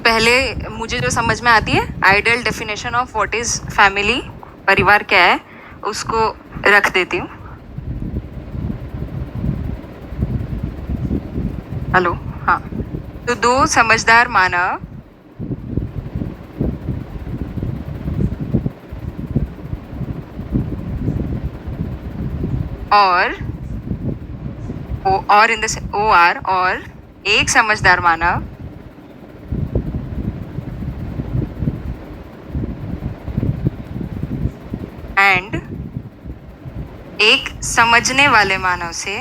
पहले मुझे जो समझ में आती है ideal definition of what is family, परिवार क्या है, उसको रख देती हूँ। हेलो, हाँ। तो दो समझदार मानव और और इन द ओ आर और एक समझदार मानव एंड एक समझने वाले मानव से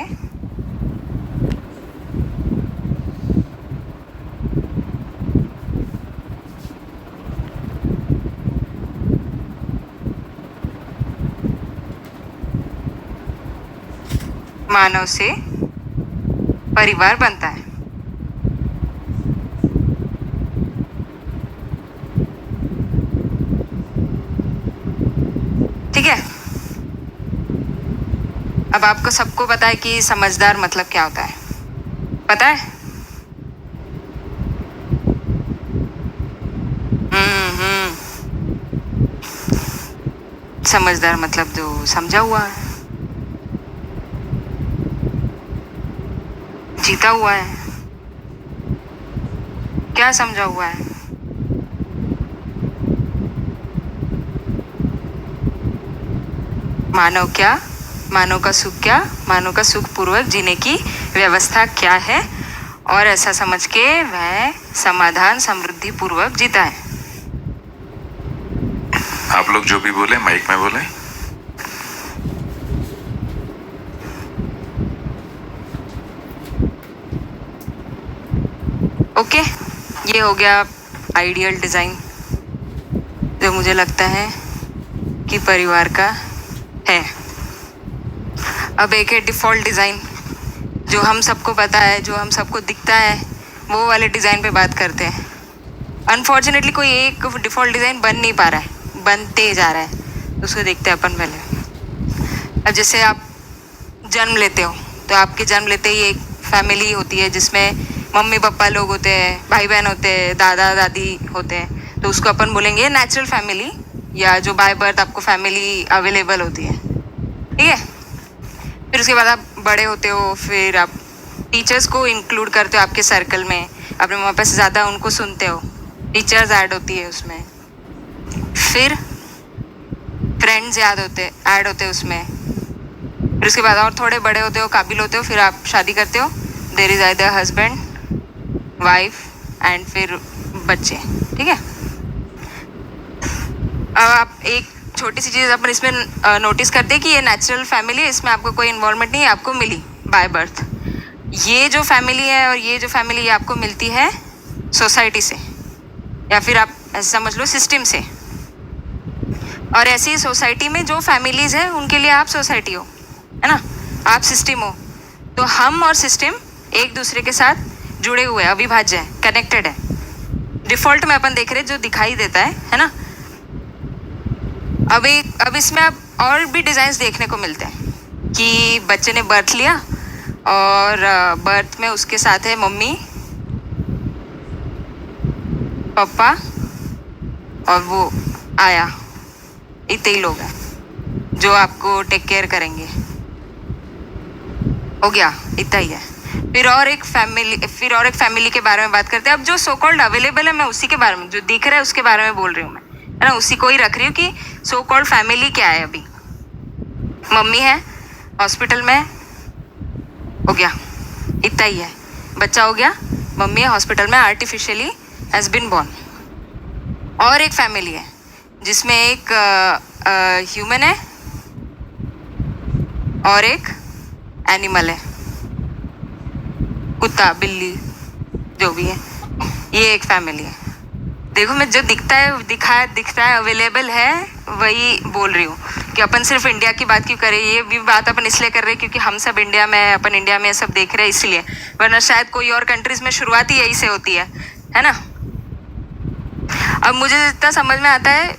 परिवार बनता है। ठीक है, अब आपको सबको पता है कि समझदार मतलब क्या होता है, पता है? समझदार मतलब जो समझा हुआ है, जीता हुआ है। क्या समझा हुआ है? मानव का सुख क्या, मानव का सुख पूर्वक जीने की व्यवस्था क्या है, और ऐसा समझ के वह समाधान समृद्धि पूर्वक जीता है। आप लोग जो भी बोले माइक में बोले। ओके, ये हो गया आइडियल डिजाइन जो मुझे लगता है कि परिवार का है। अब एक है डिफ़ॉल्ट डिज़ाइन जो हम सबको पता है, जो हम सबको दिखता है, वो वाले डिज़ाइन पे बात करते हैं। अनफॉर्चुनेटली कोई एक डिफ़ॉल्ट डिज़ाइन बन नहीं पा रहा है, बनते जा रहा है, उसको देखते हैं अपन पहले। अब जैसे आप जन्म लेते हो तो आपके जन्म लेते ही एक फैमिली होती है जिसमें मम्मी पापा लोग होते हैं, भाई बहन होते हैं, दादा दादी होते हैं, तो उसको अपन बोलेंगे नेचुरल फैमिली, या जो बाय बर्थ आपको फैमिली अवेलेबल होती है। ठीक है, फिर उसके बाद आप बड़े होते हो, फिर आप टीचर्स को इंक्लूड करते हो आपके सर्कल में, अपने मम्मी पापा से ज़्यादा उनको सुनते हो, टीचर्स ऐड होती है उसमें। फिर फ्रेंड्स ऐड होते हैं उसमें। फिर उसके बाद और थोड़े बड़े होते हो, काबिल होते हो, फिर आप शादी करते हो, there is either husband, wife and फिर बच्चे। ठीक है, अब आप एक छोटी सी चीज़ अपन इसमें नोटिस करते हैं कि ये नेचुरल फैमिली है, इसमें आपको कोई इन्वॉल्वमेंट नहीं है, आपको मिली बाय बर्थ। ये जो फैमिली है और ये जो फैमिली ये आपको मिलती है सोसाइटी से, या फिर आप ऐसे समझ लो सिस्टम से। और ऐसी सोसाइटी में जो फैमिलीज हैं उनके लिए आप सोसाइटी हो, है ना, आप सिस्टम हो। तो हम और सिस्टम एक दूसरे के साथ जुड़े हुए हैं, अविभाज्य है, कनेक्टेड है। डिफ़ॉल्ट में अपन देख रहे हैं जो दिखाई देता है ना। अब इसमें आप और भी डिज़ाइंस देखने को मिलते हैं कि बच्चे ने बर्थ लिया और बर्थ में उसके साथ है मम्मी पापा और वो आया, इतने ही लोग हैं जो आपको टेक केयर करेंगे। हो गया, इतना ही है। फिर और एक फैमिली के बारे में बात करते हैं। अब जो सो कॉल्ड अवेलेबल है, मैं उसी के बारे में, जो दिख रहा है उसके बारे में बोल रही हूँ मैं, है ना, उसी को ही रख रही हूँ कि सो कॉल्ड फैमिली क्या है। अभी मम्मी है हॉस्पिटल में, हो गया, इतना ही है। बच्चा हो गया, मम्मी है हॉस्पिटल में, आर्टिफिशियली हैज़ बिन बॉर्न। और एक फैमिली है जिसमें एक ह्यूमन है और एक एनिमल है, कुत्ता बिल्ली जो भी है, ये एक फैमिली है। देखो, मैं जो दिखता है अवेलेबल है वही बोल रही हूँ कि अपन सिर्फ इंडिया की बात क्यों करें। ये भी बात अपन इसलिए कर रहे हैं क्योंकि हम सब इंडिया में, अपन इंडिया में सब देख रहे हैं इसलिए, वरना शायद कोई और कंट्रीज में शुरुआत ही यही से होती है ना। अब मुझे जितना समझ में आता है,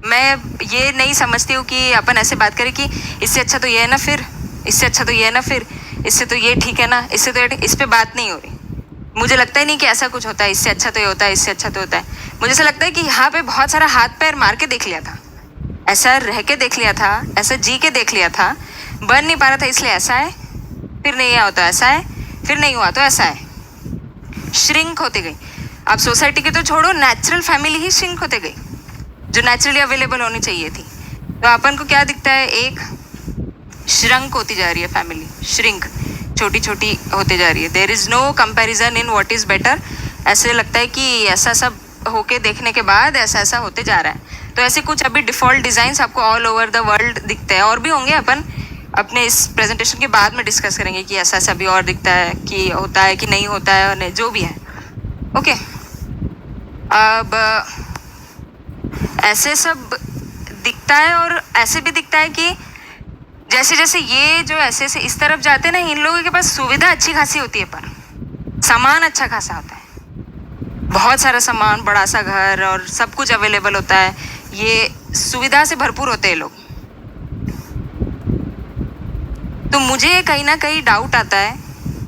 मैं ये नहीं समझती हूँ कि अपन ऐसे बात करें कि इससे अच्छा तो ये है ना, फिर इससे अच्छा तो ये है ना, फिर इससे तो ये ठीक है ना, इससे तो इस पर बात नहीं हो रही। मुझे लगता ही नहीं कि ऐसा कुछ होता है, इससे अच्छा तो ये होता है, इससे अच्छा तो होता है। मुझे ऐसा लगता है कि यहाँ पे बहुत सारा हाथ पैर मार के देख लिया था, ऐसा रह के देख लिया था, ऐसा जी के देख लिया था, बन नहीं पा रहा था इसलिए ऐसा है, फिर नहीं हुआ तो ऐसा है, फिर नहीं हुआ तो ऐसा है, श्रिंक होते गई। अब सोसाइटी के तो छोड़ो, नेचुरल फैमिली ही श्रिंक होते गई जो नेचुरली अवेलेबल होनी चाहिए थी। तो अपन को क्या दिखता है, एक श्रंक होती जा रही है फैमिली, श्रिंक, छोटी छोटी होते जा रही है। There is no comparison in what is better. ऐसे लगता है कि ऐसा सब होके देखने के बाद ऐसा ऐसा होते जा रहा है। तो ऐसे कुछ अभी डिफ़ॉल्ट डिज़ाइंस आपको ऑल ओवर द वर्ल्ड दिखते हैं, और भी होंगे, अपन अपने इस प्रेजेंटेशन के बाद में डिस्कस करेंगे कि ऐसा ऐसा भी और दिखता है, कि होता है कि नहीं होता है, और नहीं, जो भी है। ओके, अब ऐसे सब दिखता है, और ऐसे भी दिखता है कि जैसे जैसे ये जो ऐसे से इस तरफ जाते हैं ना, इन लोगों के पास सुविधा अच्छी खासी होती है, पर सामान अच्छा खासा होता है, बहुत सारा सामान, बड़ा सा घर और सब कुछ अवेलेबल होता है, ये सुविधा से भरपूर होते हैं लोग। तो मुझे कहीं ना कहीं डाउट आता है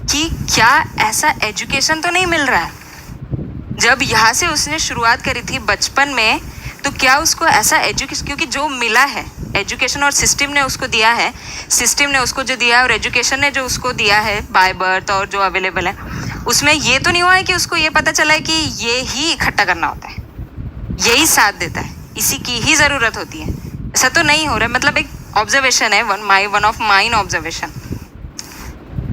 कि क्या ऐसा एजुकेशन तो नहीं मिल रहा है। जब यहाँ से उसने शुरुआत करी थी बचपन में, तो क्या उसको ऐसा एजुकेशन, क्योंकि जो मिला है एजुकेशन और सिस्टम ने उसको दिया है, सिस्टम ने उसको जो दिया है और एजुकेशन ने जो उसको दिया है बाय बर्थ और जो अवेलेबल है, उसमें ये तो नहीं हुआ है कि उसको ये पता चला है कि ये ही इकट्ठा करना होता है, यही साथ देता है, इसी की ही ज़रूरत होती है। ऐसा तो नहीं हो रहा है, मतलब एक ऑब्जर्वेशन है, वन ऑफ माइन ऑब्जर्वेशन।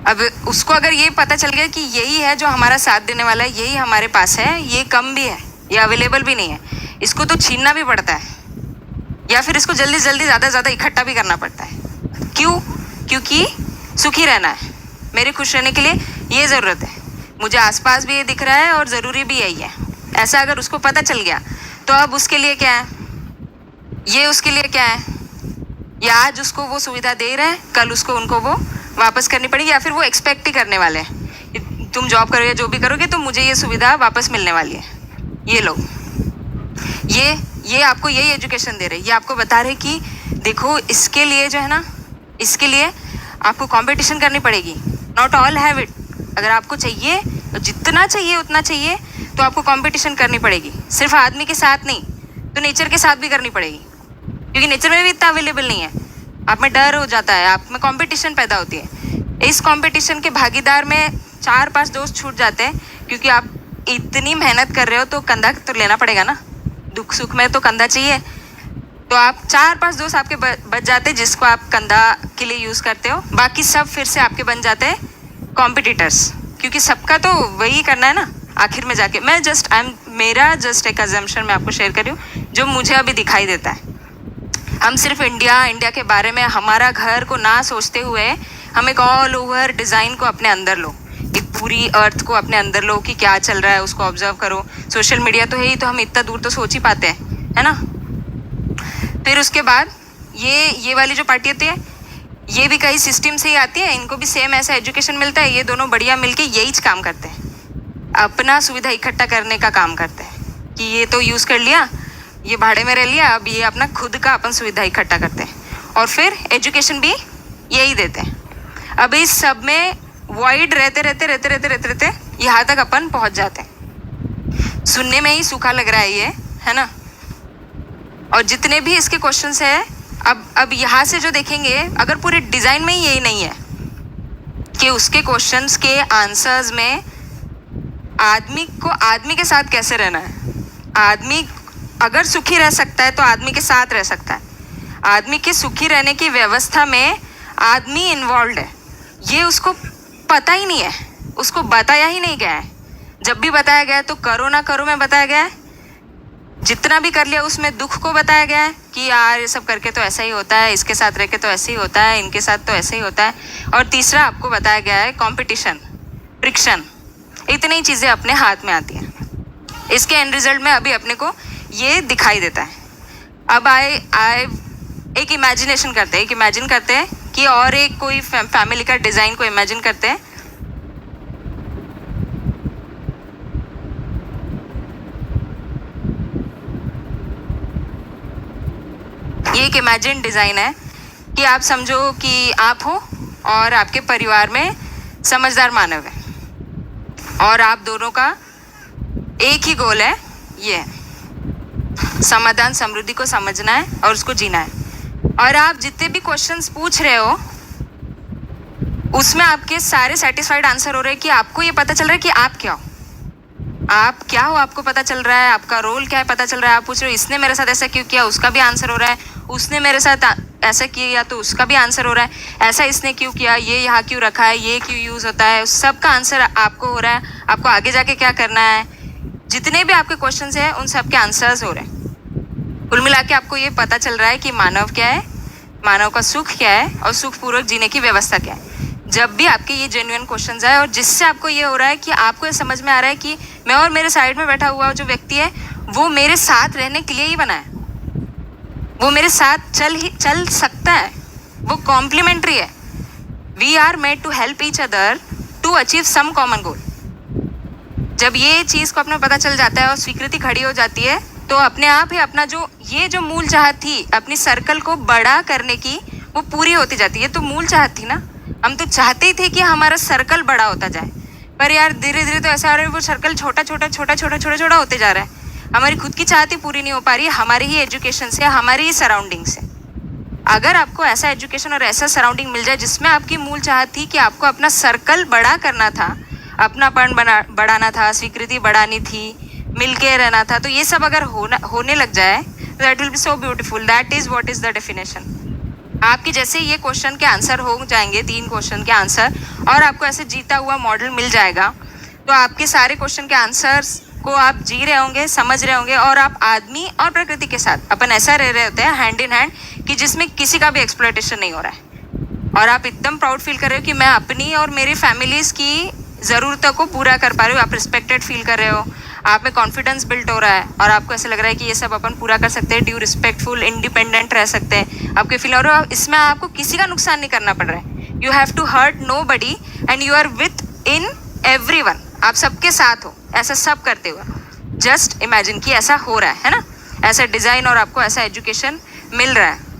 अब उसको अगर ये पता चल गया कि यही है जो हमारा साथ देने वाला है, यही हमारे पास है, ये कम भी है, ये अवेलेबल भी नहीं है, इसको तो छीनना भी पड़ता है, या फिर इसको जल्दी जल्दी ज़्यादा इकट्ठा भी करना पड़ता है। क्यों? क्योंकि सुखी रहना है, मेरे खुश रहने के लिए ये ज़रूरत है, मुझे आसपास भी ये दिख रहा है और ज़रूरी भी यही है। ऐसा अगर उसको पता चल गया तो अब उसके लिए क्या है, ये उसके लिए क्या है, या आज उसको वो सुविधा दे रहे हैं, कल उसको उनको वो वापस करनी पड़ेगी, या फिर वो एक्सपेक्ट ही करने वाले हैं, तुम जॉब करोगे, जो भी करोगे, तो मुझे ये सुविधा वापस मिलने वाली है। ये लोग ये आपको यही एजुकेशन दे रहे, ये आपको बता रहे कि देखो, इसके लिए जो है ना, इसके लिए आपको कंपटीशन करनी पड़ेगी, नॉट ऑल हैव इट। अगर आपको चाहिए, जितना चाहिए उतना चाहिए, तो आपको कंपटीशन करनी पड़ेगी, सिर्फ आदमी के साथ नहीं, तो नेचर के साथ भी करनी पड़ेगी, क्योंकि नेचर में भी इतना अवेलेबल नहीं है। आप में डर हो जाता है, आप में कंपटीशन पैदा होती है। इस कंपटीशन के भागीदार में 4-5 दोस्त छूट जाते हैं, क्योंकि आप इतनी मेहनत कर रहे हो तो कंधा तो लेना पड़ेगा ना, दुख सुख में तो कंधा चाहिए। तो आप 4-5 दोस्त आपके बच जाते हैं जिसको आप कंधा के लिए यूज़ करते हो, बाकी सब फिर से आपके बन जाते हैं कॉम्पिटिटर्स, क्योंकि सबका तो वही करना है ना आखिर में जाके। मेरा जस्ट एक अजम्पशन मैं आपको शेयर कर रही हूँ जो मुझे अभी दिखाई देता है। हम सिर्फ इंडिया के बारे में, हमारा घर को ना सोचते हुए, हम एक ऑल ओवर डिज़ाइन को अपने अंदर लो, एक पूरी अर्थ को अपने अंदर लो कि क्या चल रहा है, उसको ऑब्जर्व करो। सोशल मीडिया तो है ही, तो हम इतना दूर तो सोच ही पाते हैं, है ना। फिर उसके बाद ये वाली जो पार्टी होती है, ये भी कई सिस्टम से ही आती है, इनको भी सेम ऐसा एजुकेशन मिलता है, ये दोनों बढ़िया मिलके यही काम करते हैं, अपना सुविधा इकट्ठा करने का काम करते हैं कि ये तो यूज़ कर लिया, ये भाड़े में रह लिया, अब ये अपना खुद का अपन सुविधा इकट्ठा करते हैं, और फिर एजुकेशन भी यही देते हैं। अब इस सब में वॉइड रहते यहाँ तक अपन पहुँच जाते हैं। सुनने में ही सूखा लग रहा है ये, है ना। और जितने भी इसके क्वेश्चंस है, अब यहाँ से जो देखेंगे, अगर पूरे डिज़ाइन में ही यही नहीं है कि उसके क्वेश्चंस के आंसर्स में आदमी के साथ कैसे रहना है। आदमी अगर सुखी रह सकता है तो आदमी के साथ रह सकता है, आदमी के सुखी रहने की व्यवस्था में आदमी इन्वॉल्व है, ये उसको पता ही नहीं है, उसको बताया ही नहीं गया है। जब भी बताया गया है तो करो ना करो में बताया गया है, जितना भी कर लिया उसमें दुख को बताया गया है कि यार ये सब करके तो ऐसा ही होता है, इसके साथ रह के तो ऐसे ही होता है, इनके साथ तो ऐसे ही होता है। और तीसरा आपको बताया गया है कंपटीशन, फ्रिक्शन, इतनी चीज़ें अपने हाथ में आती हैं। इसके एंड रिजल्ट में अभी अपने को ये दिखाई देता है। अब एक इमेजिनेशन करते हैं, इमेजिन करते हैं कि और एक कोई फैमिली का डिज़ाइन को इमेजिन करते हैं। ये एक इमेजिन डिज़ाइन है कि आप समझो कि आप हो और आपके परिवार में समझदार मानव है। और आप दोनों का एक ही गोल है, ये है, समाधान समृद्धि को समझना है और उसको जीना है। और आप जितने भी क्वेश्चंस पूछ रहे हो उसमें आपके सारे सेटिस्फाइड आंसर हो रहे हैं कि आपको ये पता चल रहा है कि आप क्या हो, आप क्या हो आपको पता चल रहा है, आपका रोल क्या है पता चल रहा है। आप पूछ रहे हो इसने मेरे साथ ऐसा क्यों किया, उसका भी आंसर हो रहा है, उसने मेरे साथ ऐसा किया तो उसका भी आंसर हो रहा है, ऐसा इसने क्यों किया, ये यहाँ क्यों रखा है, ये क्यों यूज़ होता है, सब का आंसर आपको हो रहा है। आपको आगे जाके क्या करना है, जितने भी आपके क्वेश्चन हैं उन सब के आंसर्स हो रहे हैं। कुल मिला के आपको ये पता चल रहा है कि मानव क्या है, मानव का सुख क्या है और सुखपूर्वक जीने की व्यवस्था क्या है। जब भी आपके ये जेन्युइन क्वेश्चंस आए और जिससे आपको ये हो रहा है कि आपको ये समझ में आ रहा है कि मैं और मेरे साइड में बैठा हुआ जो व्यक्ति है वो मेरे साथ रहने के लिए ही बना है, वो मेरे साथ चल सकता है, वो कॉम्प्लीमेंट्री है। We are made to help each other to achieve some common goal. जब ये चीज़ को अपने पता चल जाता है और स्वीकृति खड़ी हो जाती है तो अपने आप ही अपना जो मूल चाहत थी अपनी सर्कल को बड़ा करने की, वो पूरी होती जाती है। तो मूल चाहत थी ना, हम तो चाहते ही थे कि हमारा सर्कल बड़ा होता जाए, पर यार धीरे धीरे तो ऐसा हो रहा है वो सर्कल छोटा छोटा होते जा रहा है। हमारी खुद की चाहत ही पूरी नहीं हो पा रही है, हमारी ही एजुकेशन से, हमारी ही सराउंडिंग से। अगर आपको ऐसा एजुकेशन और ऐसा सराउंडिंग मिल जाए जिसमें आपकी मूल चाहत थी कि आपको अपना सर्कल बड़ा करना था, अपनापन बढ़ाना था, स्वीकृति बढ़ानी थी, मिलके रहना था, तो ये सब अगर होने लग जाए that will be so beautiful. That is what is the definition. आपके जैसे ये क्वेश्चन के आंसर हो जाएंगे, 3 क्वेश्चन के आंसर, और आपको ऐसे जीता हुआ मॉडल मिल जाएगा, तो आपके सारे क्वेश्चन के आंसर्स को आप जी रहे होंगे, समझ रहे होंगे, और आप आदमी और प्रकृति के साथ अपन ऐसा रह रहे होते हैं हैंड इन हैंड कि जिसमें किसी का भी एक्सप्लॉयटेशन नहीं हो रहा है। और आप एकदम प्राउड फील कर रहे हो कि मैं अपनी और मेरी फैमिलीज़ की ज़रूरतों को पूरा कर पा रहे हो, आप रिस्पेक्टेड फील कर रहे हो, आप में कॉन्फिडेंस बिल्ट हो रहा है और आपको ऐसा लग रहा है कि ये सब अपन पूरा कर सकते हैं, ड्यू रिस्पेक्टफुल इंडिपेंडेंट रह सकते हैं, आपके फील हो रहा है। इसमें आपको किसी का नुकसान नहीं करना पड़ रहा है। You have to hurt nobody and you are within everyone. आप सबके साथ हो, ऐसा सब करते हुए जस्ट इमेजिन कि ऐसा हो रहा है ना, ऐसा डिज़ाइन और आपको ऐसा एजुकेशन मिल रहा है।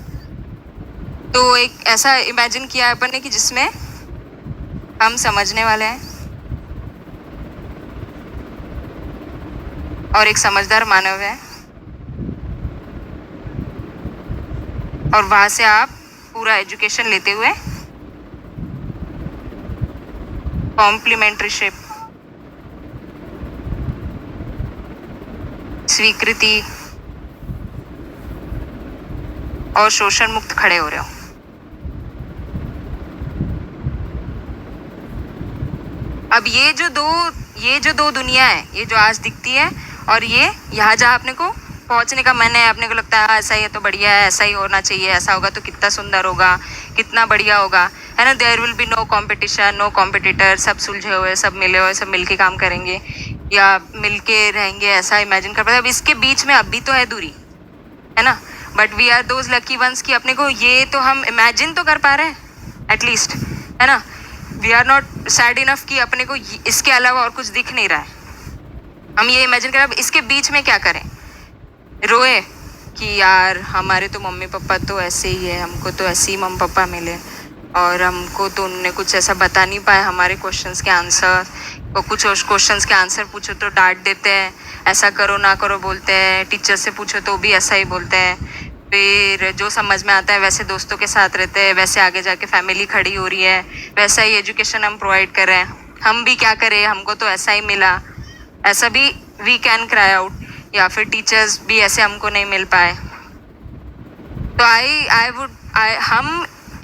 तो एक ऐसा इमेजिन किया है अपन ने कि जिसमें हम समझने वाले हैं और एक समझदार मानव है, और वहाँ से आप पूरा एजुकेशन लेते हुए कॉम्प्लीमेंट्रीशिप, स्वीकृति और शोषण मुक्त खड़े हो रहे हो। अब ये जो दो दुनिया है, ये जो आज दिखती है और ये यहाँ जहाँ अपने को पहुँचने का मन है, अपने को लगता है ऐसा ही है तो बढ़िया है, ऐसा ही होना चाहिए, ऐसा होगा तो कितना सुंदर होगा, कितना बढ़िया होगा, है ना। There will be no competition, no competitor, सब सुलझे हुए, सब मिले हुए, सब मिलके काम करेंगे या मिलके रहेंगे, ऐसा इमेजिन कर पाते। अब इसके बीच में अभी तो है दूरी, है ना, but we are those lucky ones कि अपने को ये तो हम इमेजिन तो कर पा रहे हैं एटलीस्ट, है ना। We are not sad enough कि अपने को इसके अलावा और कुछ दिख नहीं रहा है। हम ये इमेजिन करें अब इसके बीच में क्या करें, रोए कि यार हमारे तो मम्मी पापा तो ऐसे ही है, हमको तो ऐसे ही मम्मी पापा मिले और हमको तो उन्होंने कुछ ऐसा बता नहीं पाए हमारे क्वेश्चंस के आंसर, और कुछ क्वेश्चंस के आंसर पूछो तो डांट देते हैं, ऐसा करो ना करो बोलते हैं, टीचर से पूछो तो भी ऐसा ही बोलते हैं, फिर जो समझ में आता है वैसे दोस्तों के साथ रहते हैं, वैसे आगे जाके फैमिली खड़ी हो रही है, वैसा ही एजुकेशन हम प्रोवाइड कर रहे हैं, हम भी क्या करें, हमको तो ऐसा ही मिला, ऐसा भी वी कैन क्राई आउट, या फिर टीचर्स भी ऐसे हमको नहीं मिल पाए। तो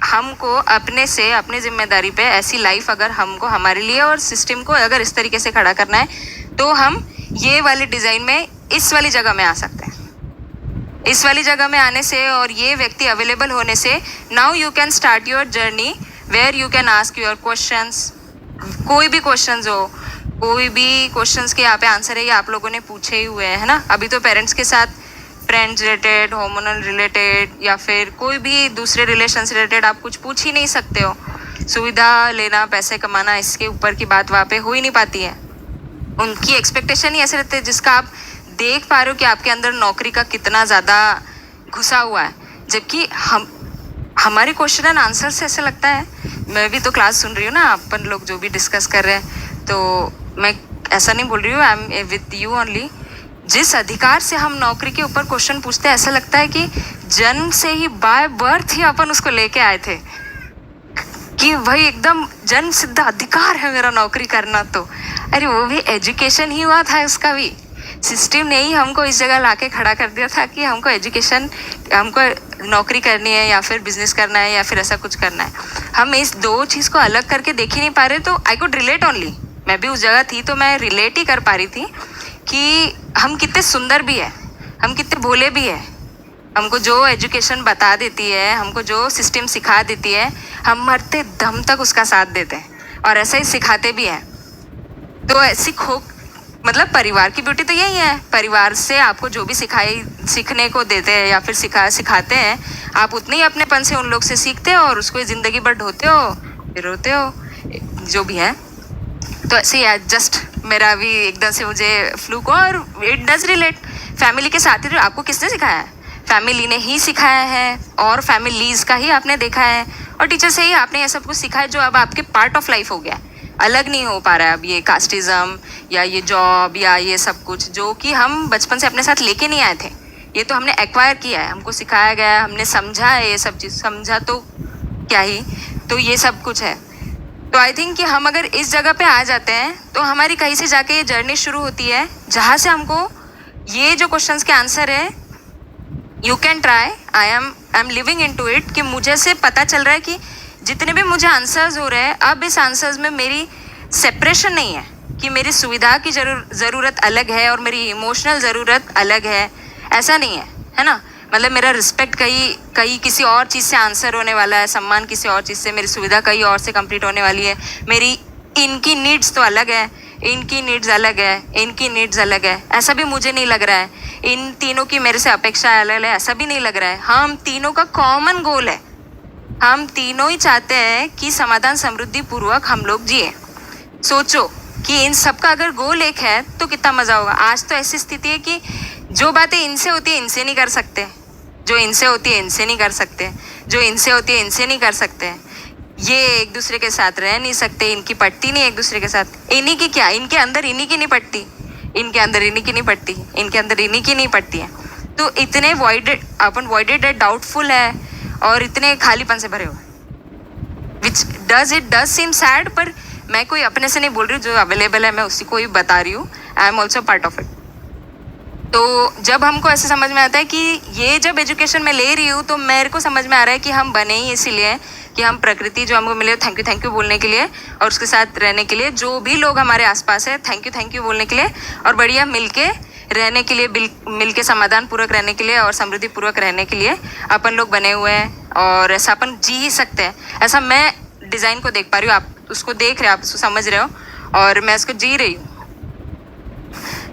हमको अपने से अपनी जिम्मेदारी पे ऐसी लाइफ अगर हमको हमारे लिए और सिस्टम को अगर इस तरीके से खड़ा करना है तो हम ये वाले डिज़ाइन में इस वाली जगह में आ सकते हैं। इस वाली जगह में आने से और ये व्यक्ति अवेलेबल होने से now you can start your journey where you can ask your questions. कोई भी क्वेश्चंस हो, कोई भी क्वेश्चंस के यहाँ पे आंसर है ये आप लोगों ने पूछे ही हुए हैं ना। अभी तो पेरेंट्स के साथ फ्रेंड्स रिलेटेड, हार्मोनल रिलेटेड या फिर कोई भी दूसरे रिलेशन से रिलेटेड आप कुछ पूछ ही नहीं सकते हो। सुविधा लेना, पैसे कमाना, इसके ऊपर की बात वहाँ पे हो ही नहीं पाती है। उनकी एक्सपेक्टेशन ही ऐसे रहते हैं जिसका आप देख पा रहे हो कि आपके अंदर नौकरी का कितना ज़्यादा घुसा हुआ है, जबकि हमारे क्वेश्चन एंड आंसर से ऐसा लगता है, मैं भी तो क्लास सुन रही हूँ ना, अपन लोग जो भी डिस्कस कर रहे हैं, तो मैं ऐसा नहीं बोल रही हूँ, I am with you only. जिस अधिकार से हम नौकरी के ऊपर क्वेश्चन पूछते हैं, ऐसा लगता है कि जन्म से ही बाय बर्थ ही अपन उसको लेके आए थे कि भाई एकदम जन्म सिद्ध अधिकार है मेरा नौकरी करना। तो अरे वो भी एजुकेशन ही हुआ था, उसका भी सिस्टम ने ही हमको इस जगह लाके खड़ा कर दिया था कि हमको एजुकेशन, हमको नौकरी करनी है या फिर बिजनेस करना है या फिर ऐसा कुछ करना है। हम इस दो चीज़ को अलग करके देख ही नहीं पा रहे। तो आई कुड रिलेट ओनली, मैं भी उस जगह थी तो मैं रिलेट ही कर पा रही थी कि हम कितने सुंदर भी है, हम कितने भोले भी है। हमको जो एजुकेशन बता देती है, हमको जो सिस्टम सिखा देती है, हम मरते दम तक उसका साथ देते हैं और ऐसा ही सिखाते भी हैं। तो ऐसी मतलब परिवार की ब्यूटी तो यही है, परिवार से आपको जो भी सीखने को देते हैं या फिर सिखाते हैं, आप उतने ही अपनेपन से उन लोग से सीखते हो और उसको ज़िंदगी भर ढोते हो, फिर रोते हो, जो भी है। तो ऐसे ही जस्ट मेरा भी एकदम से मुझे फ्लूक हुआ और इट डज रिलेट। फैमिली के साथ ही आपको किसने सिखाया है? फैमिली ने ही सिखाया है और फैमिलीज़ का ही आपने देखा है और टीचर से ही आपने ये सब कुछ सीखा है जो अब आपके पार्ट ऑफ लाइफ हो गया है। अलग नहीं हो पा रहा है अब ये कास्टिज़म या ये जॉब या ये सब कुछ जो कि हम बचपन से अपने साथ लेके नहीं आए थे। ये तो हमने एक्वायर किया है, हमको सिखाया गया है, हमने समझा है, ये सब चीज़ समझा तो क्या ही, तो ये सब कुछ है। तो आई थिंक कि हम अगर इस जगह पे आ जाते हैं तो हमारी कहीं से जाके ये जर्नी शुरू होती है जहाँ से हमको ये जो क्वेश्चंस के आंसर है, you can try, I am living into it, कि मुझे से पता चल रहा है कि जितने भी मुझे आंसर्स हो रहे हैं, अब इस आंसर्स में मेरी सेपरेशन नहीं है कि मेरी सुविधा की ज़रूरत अलग है और मेरी इमोशनल ज़रूरत अलग है, ऐसा नहीं है ना। मतलब मेरा रिस्पेक्ट कहीं किसी और चीज़ से आंसर होने वाला है, सम्मान किसी और चीज़ से, मेरी सुविधा कहीं और से कंप्लीट होने वाली है। मेरी इनकी नीड्स तो अलग है, इनकी नीड्स अलग है, इनकी नीड्स अलग है, ऐसा भी मुझे नहीं लग रहा है। इन तीनों की मेरे से अपेक्षा अलग है, ऐसा भी नहीं लग रहा है। हम तीनों का कॉमन गोल है, हम तीनों ही चाहते हैं कि समाधान समृद्धि पूर्वक हम लोग जिए। सोचो कि इन सब का अगर गोल एक है तो कितना मज़ा होगा। आज तो ऐसी स्थिति है कि जो बातें इनसे होती है इनसे नहीं कर सकते, जो इनसे होती है इनसे नहीं कर सकते, जो इनसे होती है इनसे नहीं कर सकते। ये एक दूसरे के साथ रह नहीं सकते, इनकी पटती नहीं एक दूसरे के साथ। इन्हीं की क्या, इनके अंदर इन्हीं की नहीं पटती, इनके अंदर इन्हीं की नहीं पटती, इनके अंदर इन्हीं की नहीं पटती है। तो इतने वॉइडेड डाउटफुल है और इतने खालीपन से भरे हुए, विच डज सीम सैड। पर मैं कोई अपने से नहीं बोल रही हूँ, जो अवेलेबल है मैं उसी को ही बता रही हूँ। I am also part of it. तो जब हमको ऐसे समझ में आता है कि ये जब एजुकेशन में ले रही हूँ तो मेरे को समझ में आ रहा है कि हम बने ही इसीलिए कि हम प्रकृति जो हमको मिले थैंक यू बोलने के लिए और उसके साथ रहने के लिए, जो भी लोग हमारे आसपास है थैंक यू बोलने के लिए और बढ़िया मिलके रहने के लिए, मिलके समाधान पूर्वक रहने के लिए और समृद्धि पूर्वक रहने के लिए अपन लोग बने हुए हैं और ऐसा अपन जी ही सकते हैं। ऐसा मैं डिज़ाइन को देख पा रही हूँ, आप उसको देख रहे हो, आप उसको समझ रहे हो और मैं उसको जी रही हूँ।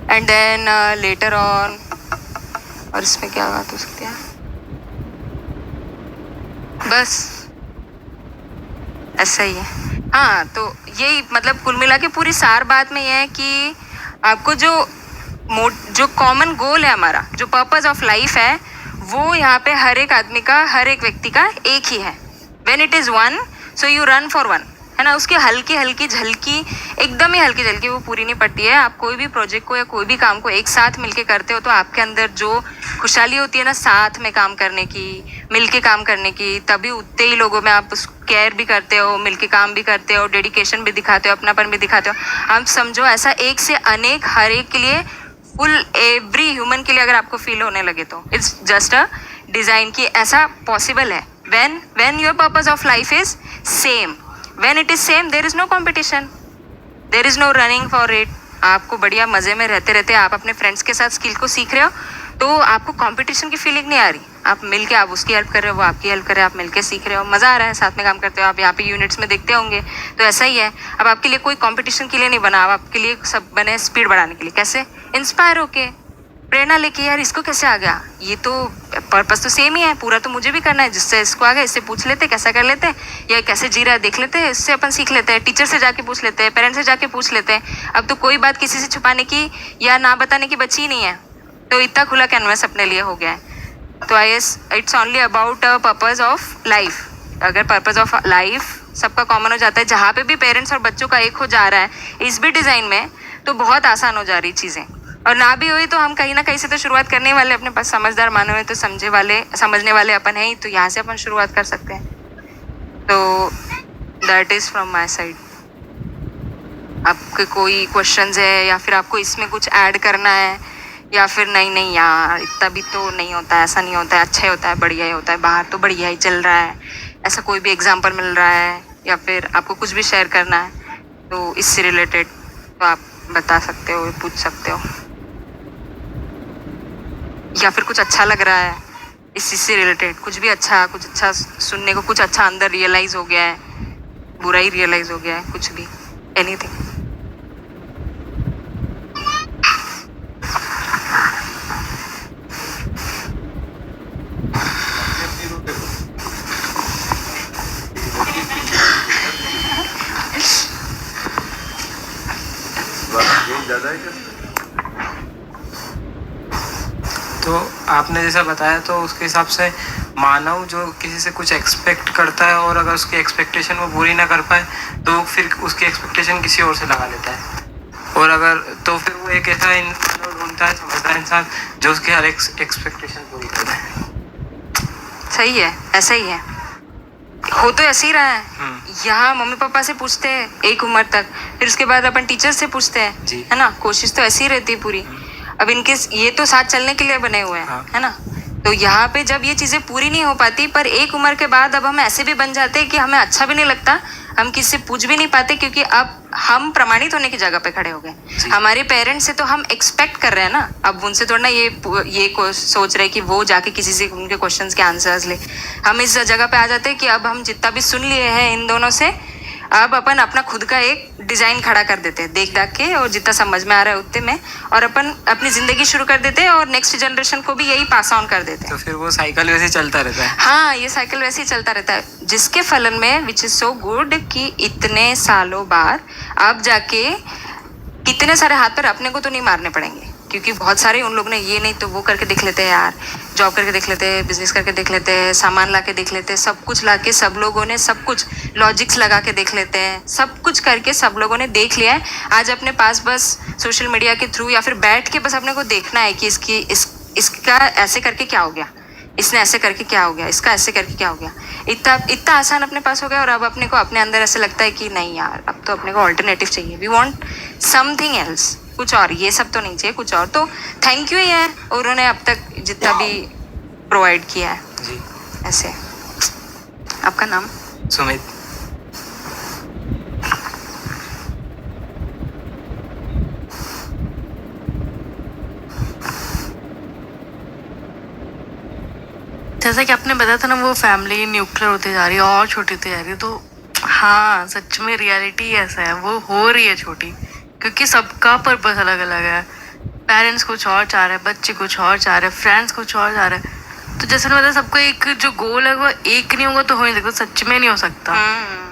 एंड देन लेटर ऑन, और इसमें क्या बात हो सकती है, बस ऐसा ही है। हाँ, तो यही मतलब कुल मिला के पूरी सार बात में यह है कि आपको जो कॉमन गोल है हमारा, जो पर्पस ऑफ लाइफ है, वो यहाँ पे हर एक आदमी का, हर एक व्यक्ति का एक ही है। When it is one so you run for one, है ना। उसकी हल्की हल्की झलकी, एकदम ही हल्की झलकी, वो पूरी नहीं पड़ती है। आप कोई भी प्रोजेक्ट को या कोई भी काम को एक साथ मिलके करते हो तो आपके अंदर जो खुशहाली होती है ना साथ में काम करने की, मिलके काम करने की, तभी उतने ही लोगों में आप केयर भी करते हो, मिलके काम भी करते हो, डेडिकेशन भी दिखाते हो, अपनापन भी दिखाते हो। आप समझो ऐसा एक से अनेक, हर एक के लिए, फुल एवरी ह्यूमन के लिए अगर आपको फील होने लगे तो इट्स जस्ट अ डिज़ाइन की ऐसा पॉसिबल है। when your purpose of life is same, when it is same, there is no competition, there is no running for it। आपको बढ़िया मज़े में रहते रहते आप अपने फ्रेंड्स के साथ स्किल को सीख रहे हो तो आपको कंपटीशन की फीलिंग नहीं आ रही। आप मिलके, आप उसकी हेल्प कर रहे हो, वो आपकी हेल्प कर रहे हो, आप मिलके सीख रहे हो, मज़ा आ रहा है, साथ में काम करते हो। आप यहाँ पे यूनिट्स में देखते होंगे तो ऐसा ही है। अब आपके लिए कोई कंपटीशन के लिए नहीं बना, अब आपके लिए सब बने स्पीड बढ़ाने के लिए। कैसे? इंस्पायर होके, प्रेरणा लेके, यार इसको कैसे आ गया, ये तो पर्पस तो सेम ही है, पूरा तो मुझे भी करना है। जिससे इसको आ गया इससे पूछ लेते कैसा कर लेते हैं, या कैसे जी रहा है देख लेते हैं, इससे अपन सीख लेते हैं, टीचर से जाके पूछ लेते हैं, पेरेंट्स से जाके पूछ लेते हैं। अब तो कोई बात किसी से छुपाने की या ना बताने की बची ही नहीं है, तो इतना खुला कैनवस अपने लिए हो गया है। तो I guess it's only about purpose of life. अगर पर्पस ऑफ लाइफ सबका कॉमन हो जाता है, जहाँ पे भी पेरेंट्स और बच्चों का एक हो जा रहा है इस भी डिज़ाइन में, तो बहुत आसान हो जा रही चीज़ें। और ना भी हुई तो हम कहीं ना कहीं से तो शुरुआत करने वाले, अपने पास समझदार मानव है तो समझने वाले अपन है ही, तो यहाँ से अपन शुरुआत कर सकते हैं। तो that is from my side. आपके कोई क्वेश्चंस है या फिर आपको इसमें कुछ ऐड करना है, या फिर नहीं नहीं यार इतना भी तो नहीं होता है, ऐसा नहीं होता है, अच्छा ही होता है, बढ़िया ही होता है, बाहर तो बढ़िया ही चल रहा है, ऐसा कोई भी एग्जांपल मिल रहा है, या फिर आपको कुछ भी शेयर करना है तो इससे रिलेटेड तो आप बता सकते हो, पूछ सकते हो। या फिर कुछ अच्छा लग रहा है इस चीज़ से रिलेटेड, कुछ भी अच्छा, कुछ अच्छा सुनने को, कुछ अच्छा अंदर रियलाइज हो गया है, बुरा ही रियलाइज हो गया है, कुछ भी, एनीथिंग। तो आपने जैसा बताया तो उसके हिसाब से मानव जो किसी से कुछ एक्सपेक्ट करता है और अगर उसकी एक्सपेक्टेशन वो पूरी ना कर पाए तो फिर उसकी एक्सपेक्टेशन किसी और से लगा लेता है, और अगर तो फिर वो एक ऐसा इंसान ढूंढता है, समझदार इंसान, जो उसकी हर एक एक्सपेक्टेशन पूरी करता है। सही है, ऐसा ही है, हो तो ऐसे ही रहा है। यहाँ मम्मी पापा से पूछते हैं एक उम्र तक, फिर उसके बाद अपन टीचर से पूछते हैं, है ना, कोशिश तो ऐसी ही रहती है पूरी। अब इनके ये तो साथ चलने के लिए बने हुए हैं, है ना, तो यहाँ पे जब ये चीज़ें पूरी नहीं हो पाती, पर एक उम्र के बाद अब हम ऐसे भी बन जाते हैं कि हमें अच्छा भी नहीं लगता, हम किसी से पूछ भी नहीं पाते, क्योंकि अब हम प्रमाणित होने की जगह पे खड़े हो गए। हमारे पेरेंट्स से तो हम एक्सपेक्ट कर रहे हैं ना, अब उनसे थोड़ा ना ये सोच रहे कि वो जाके किसी से उनके क्वेश्चंस के आंसर्स ले। हम इस जगह पे आ जाते हैं कि अब हम जितना भी सुन लिए हैं इन दोनों से, अब अपन अपना खुद का एक डिज़ाइन खड़ा कर देते हैं देख दाख के, और जितना समझ में आ रहा है उतने में, और अपन अपनी ज़िंदगी शुरू कर देते हैं और नेक्स्ट जनरेशन को भी यही पास ऑन कर देते हैं। तो फिर वो साइकिल वैसे चलता रहता है। हाँ, ये साइकिल वैसे ही चलता रहता है, जिसके फलन में विच इज़ सो गुड कि इतने सालों बाद अब जाके कितने सारे हाथ पर अपने को तो नहीं मारने पड़ेंगे, क्योंकि बहुत सारे उन लोग ने ये नहीं तो वो करके देख लेते हैं यार, जॉब करके देख लेते हैं, बिजनेस करके देख लेते हैं, सामान ला के देख लेते हैं, सब कुछ ला के सब लोगों ने सब कुछ लॉजिक्स लगा के देख लेते हैं, सब कुछ करके सब लोगों ने देख लिया है। आज अपने पास बस सोशल मीडिया के थ्रू या फिर बैठ के बस अपने को देखना है कि इसका ऐसे करके क्या हो गया, इसने ऐसे करके क्या हो गया, इसका ऐसे करके क्या हो गया, इतना आसान अपने पास हो गया। और अब अपने को अपने अंदर ऐसे लगता है कि नहीं यार, अब तो अपने को ऑल्टरनेटिव चाहिए, वी वांट समथिंग एल्स, कुछ और, ये सब तो नहीं चाहिए, कुछ और। तो थैंक यू यार, और उन्होंने अब तक जितना भी प्रोवाइड किया है जी। ऐसे। आपका नाम? सुमित। जैसा कि आपने बताया था ना, वो फैमिली न्यूक्लियर होती जा रही है और छोटी होती जा रही है, तो हाँ सच में रियलिटी ऐसा है, वो हो रही है छोटी, क्योंकि सबका पर्पस अलग अलग है। पेरेंट्स कुछ और चाह रहे हैं, बच्चे कुछ और चाह रहे हैं, फ्रेंड्स कुछ और चाह रहे हैं। तो जैसे मैंने सबको एक जो गोल है वो एक नहीं होगा तो हो नहीं सकता, सच में नहीं हो सकता।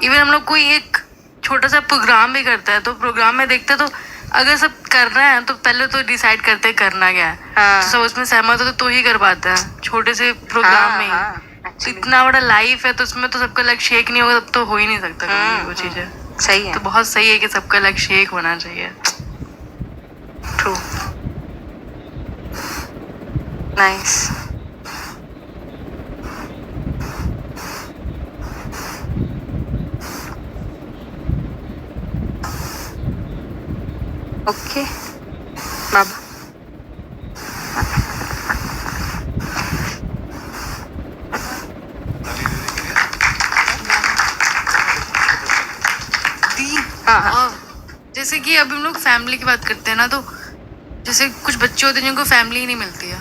इवन हम लोग कोई एक छोटा सा प्रोग्राम भी करता है, तो प्रोग्राम में देखते हैं तो अगर सब कर रहे हैं तो पहले तो डिसाइड करते हैं करना क्या है, तो सब उसमें सहमत हो तो ही कर पाते हैं छोटे से प्रोग्राम में ही। तो इतना बड़ा लाइफ है तो उसमें तो सबका लक्ष्य एक नहीं होगा, तब तो हो ही नहीं सकता कभी वो चीजें। सही है, तो बहुत सही है कि सबका लक्ष्य एक होना चाहिए। True, nice. ओके बाबा, जैसे कि अभी हम लोग फैमिली की बात करते हैं ना, तो जैसे कुछ बच्चे होते हैं जिनको फैमिली ही नहीं मिलती है,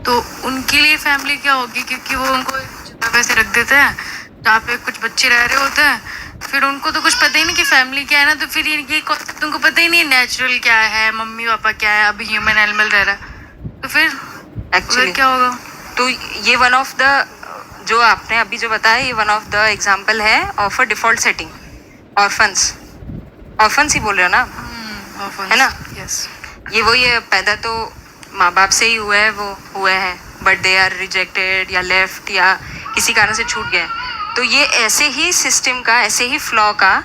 तो उनके लिए फैमिली क्या होगी, क्योंकि वो उनको जगह वैसे रख देते हैं जहाँ पे कुछ बच्चे रह रहे होते हैं, फिर उनको तो कुछ पता ही नहीं कि फैमिली क्या है ना, तो फिर ये कॉन्सेप्ट उनको पता ही नहीं है नेचुरल क्या है, मम्मी पापा क्या है, अभी ह्यूमन एनिमल रह रहा है, तो फिर एक्चुअली क्या होगा। तो ये वन ऑफ द, जो आपने अभी जो बताया, ये वन ऑफ द एग्जाम्पल है of a default setting. Orphans ही बोल रहे हो ना आप, है ना? यस, ये वही है, पैदा तो माँ बाप से ही हुए हैं, वो हुए हैं, बट दे आर रिजेक्टेड या लेफ्ट या किसी कारण से छूट गए, तो ये ऐसे ही सिस्टम का, ऐसे ही फ्लॉ का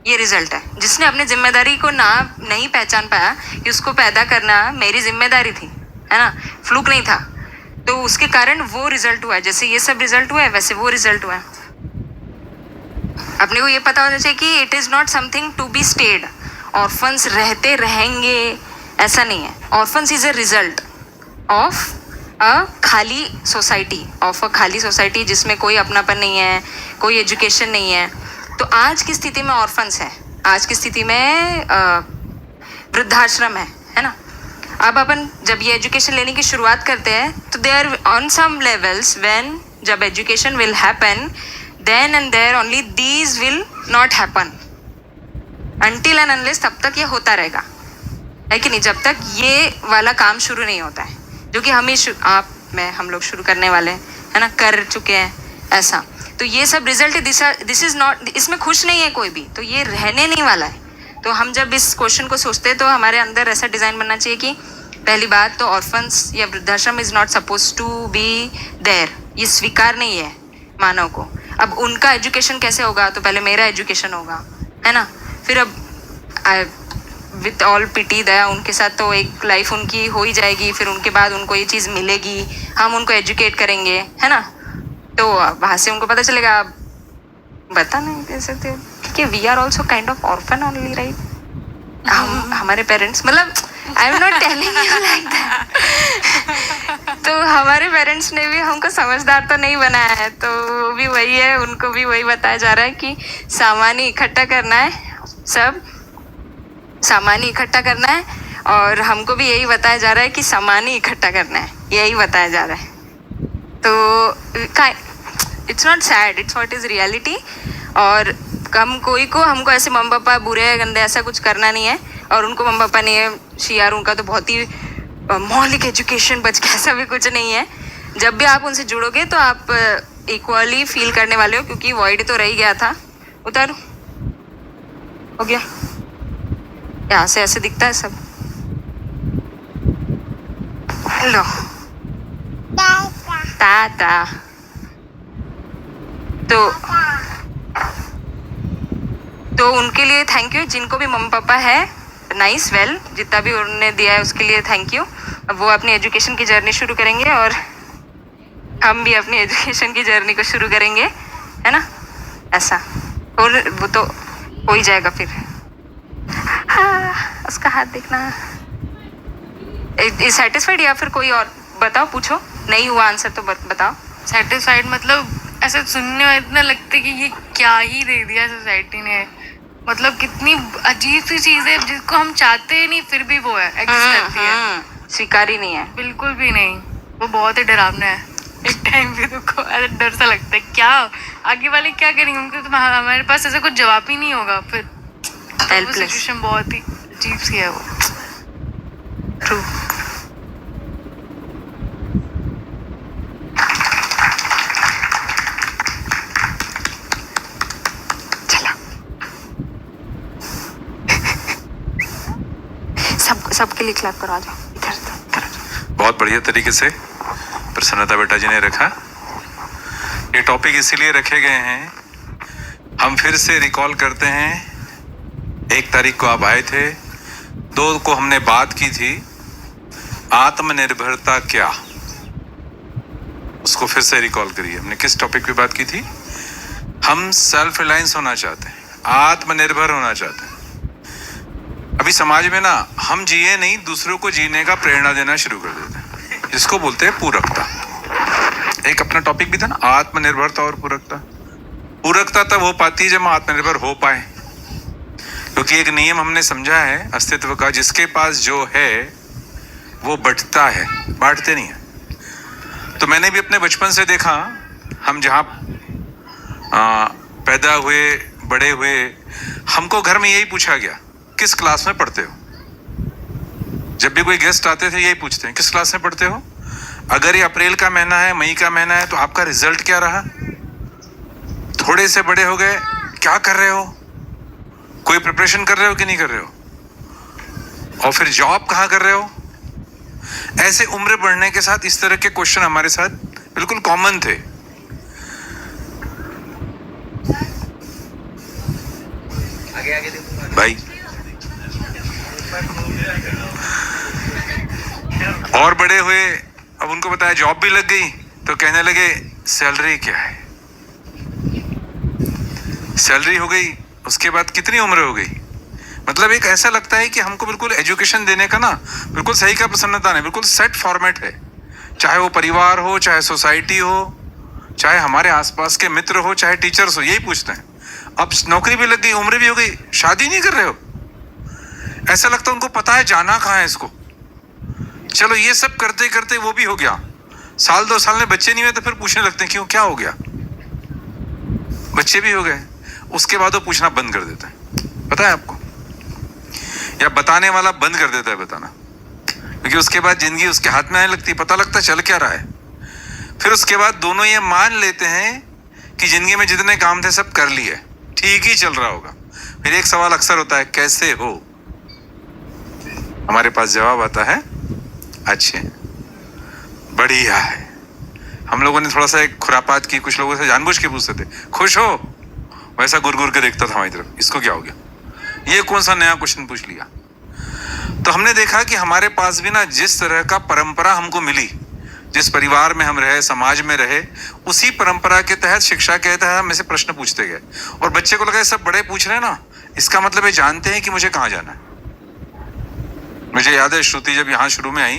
ये रिजल्ट है। जिसने अपनी जिम्मेदारी को नहीं पहचान पाया कि उसको पैदा करना मेरी जिम्मेदारी थी, है ना, फ्लूक नहीं था, तो उसके कारण वो रिजल्ट हुआ है। जैसे ये सब रिजल्ट हुआ है वैसे वो रिजल्ट हुआ है। अपने को ये पता होना चाहिए कि it is not something to be stayed. Orphans रहते रहेंगे ऐसा नहीं है। Orphans is a result of a खाली सोसाइटी, जिसमें कोई अपनापन नहीं है, कोई एजुकेशन नहीं है। तो आज की स्थिति में ऑर्फन्स है, आज की स्थिति में वृद्धाश्रम है ना। अब अपन जब ये एजुकेशन लेने की शुरुआत करते हैं तो they are on some levels when जब education will happen then and there only these will not happen until and unless, तब तक ये होता रहेगा, है कि नहीं, जब तक ये वाला काम शुरू नहीं होता है, जो कि हम लोग शुरू करने वाले हैं, है ना, कर चुके हैं ऐसा। तो ये सब रिजल्ट है, दिस इज नॉट, इसमें खुश नहीं है कोई भी, तो ये रहने नहीं वाला है। तो हम जब इस क्वेश्चन को सोचते हैं तो हमारे अंदर ऐसा डिज़ाइन बनना चाहिए कि पहली बात तो ऑर्फन्स या वृद्धाश्रम is not suppose to be there, ये स्वीकार नहीं है मानव को। अब उनका एजुकेशन कैसे होगा, तो पहले मेरा एजुकेशन होगा, है ना, फिर अब विथ ऑल पिटी दया उनके साथ तो एक लाइफ उनकी हो ही जाएगी, फिर उनके बाद उनको ये चीज़ मिलेगी, हम उनको एजुकेट करेंगे, है ना, तो वहाँ से उनको पता चलेगा। बता नहीं कह सकते क्योंकि we are also kind of orphan only, right. हमारे पेरेंट्स, मतलब I am not telling you like that, तो हमारे पेरेंट्स ने भी हमको समझदार तो नहीं बनाया है, तो वो भी वही है, उनको भी वही बताया जा रहा है कि सामान इकट्ठा करना है, सब सामान इकट्ठा करना है, और हमको भी यही बताया जा रहा है कि सामान ही इकट्ठा करना है, यही बताया जा रहा है। तो it's not sad, it's what is reality. और कोई को हमको ऐसे मम्मी पापा बुरे गंदे ऐसा कुछ करना नहीं है, और उनको मम्मी पापा ने यार उनका तो बहुत ही मौलिक एजुकेशन बच के ऐसा भी कुछ नहीं है। जब भी आप उनसे जुड़ोगे तो आप इक्वली फील करने वाले हो, क्योंकि वॉइड तो रह ही गया था। उतारो, हो गया, यहाँ से ऐसे दिखता है सब। लो ताता, तो उनके लिए थैंक यू, जिनको भी मम्मी पापा है, नाइस, वेल, जितना भी उन्होंने दिया है उसके लिए थैंक यू। अब वो अपनी एजुकेशन की जर्नी शुरू करेंगे और हम भी अपनी एजुकेशन की जर्नी को शुरू करेंगे, है ना, ऐसा। और वो तो हो ही जाएगा फिर। हाँ, उसका हाथ देखना। सेटिस्फाइड या फिर कोई और बताओ, पूछो, नहीं हुआ आंसर तो बताओ। सेटिस्फाइड मतलब ऐसे सुनने में इतना लगता है कि ये क्या ही दे दिया सोसाइटी ने, मतलब कितनी अजीब सी चीज़ है जिसको हम चाहते ही नहीं, फिर भी वो है, एग्जिस्ट करती है, स्वीकार ही नहीं है, बिल्कुल भी नहीं। वो बहुत ही डरावना है। एक टाइम पे तो ऐसा डर सा लगता है, क्या आगे वाले क्या करेंगे, उनको तो हमारे पास ऐसा कुछ जवाब ही नहीं होगा फिर। वो सिचुएशन बहुत ही अजीब सी है वो। ट्रू। सबके लिए क्लैप करो, आ जाओ इधर। बहुत बढ़िया तरीके से प्रसन्नता बेटा जी ने रखा। ये टॉपिक इसीलिए रखे गए हैं, हम फिर से रिकॉल करते हैं। 1 तारीख को आप आए थे, 2 को हमने बात की थी आत्मनिर्भरता क्या, उसको फिर से रिकॉल करिए। हमने किस टॉपिक पे बात की थी? हम सेल्फ रिलायंस होना चाहते हैं, आत्मनिर्भर होना चाहते हैं। अभी समाज में ना हम जिए नहीं, दूसरों को जीने का प्रेरणा देना शुरू कर देते हैं, जिसको बोलते हैं पूरकता। एक अपना टॉपिक भी था ना, आत्मनिर्भरता और पूरकता। पूरकता तब हो पाती है जब हम आत्मनिर्भर हो पाए, क्योंकि एक नियम हमने समझा है अस्तित्व का, जिसके पास जो है वो बंटता है, बांटते नहीं है। तो मैंने भी अपने बचपन से देखा, हम जहाँ पैदा हुए, बड़े हुए, हमको घर में यही पूछा गया, किस क्लास में पढ़ते हो? जब भी कोई गेस्ट आते थे यही पूछते हैं, किस क्लास में पढ़ते हो? अगर ये अप्रैल का महीना है, मई का महीना है, तो आपका रिजल्ट क्या रहा? थोड़े से बड़े हो गए, क्या कर रहे हो? कोई प्रिपरेशन कर रहे हो कि नहीं कर रहे हो? और फिर जॉब कहाँ कर रहे हो? ऐसे उम्र बढ़ने के साथ इस तरह के क्वेश्चन हमारे साथ बिल्कुल कॉमन थे। भाई। और बड़े हुए, अब उनको बताया जॉब भी लग गई, तो कहने लगे सैलरी क्या है। सैलरी हो गई, उसके बाद कितनी उम्र हो गई। मतलब एक ऐसा लगता है कि हमको बिल्कुल एजुकेशन देने का ना बिल्कुल सही का प्रसन्नता नहीं, बिल्कुल सेट फॉर्मेट है। चाहे वो परिवार हो, चाहे सोसाइटी हो, चाहे हमारे आसपास के मित्र हो, चाहे टीचर्स हो, यही पूछते हैं। अब नौकरी भी लग गई, उम्र भी हो गई, शादी नहीं कर रहे हो। ऐसा लगता है उनको पता है जाना कहाँ है इसको। चलो ये सब करते करते वो भी हो गया, साल 2 साल में बच्चे नहीं हुए तो फिर पूछने लगते हैं क्यों, क्या हो गया। बच्चे भी हो गए, उसके बाद वो पूछना बंद कर देता है, पता है आपको, या बताने वाला बंद कर देता है बताना, क्योंकि उसके बाद जिंदगी उसके हाथ में आने लगती, पता लगता चल क्या रहा है। फिर उसके बाद दोनों ये मान लेते हैं कि जिंदगी में जितने काम थे सब कर लिए, ठीक ही चल रहा होगा। फिर एक सवाल अक्सर होता है, कैसे हो। हमारे पास जवाब आता है, अच्छे, बढ़िया है। हम लोगों ने थोड़ा सा एक खुरापात की, कुछ लोगों से जानबूझ के पूछते थे, खुश हो, वैसा गुर गुर के देखता था हमारी तरफ, इसको क्या हो गया, ये कौन सा नया क्वेश्चन पूछ लिया। तो हमने देखा कि हमारे पास भी ना जिस तरह का परंपरा हमको मिली, जिस परिवार में हम रहे, समाज में रहे, उसी परंपरा के तहत, शिक्षा के तहत हम ऐसे प्रश्न पूछते गए। और बच्चे को लगा सब बड़े पूछ रहे हैं ना, इसका मतलब ये जानते हैं कि मुझे कहाँ जाना है। मुझे याद है श्रुति जब यहाँ शुरू में आई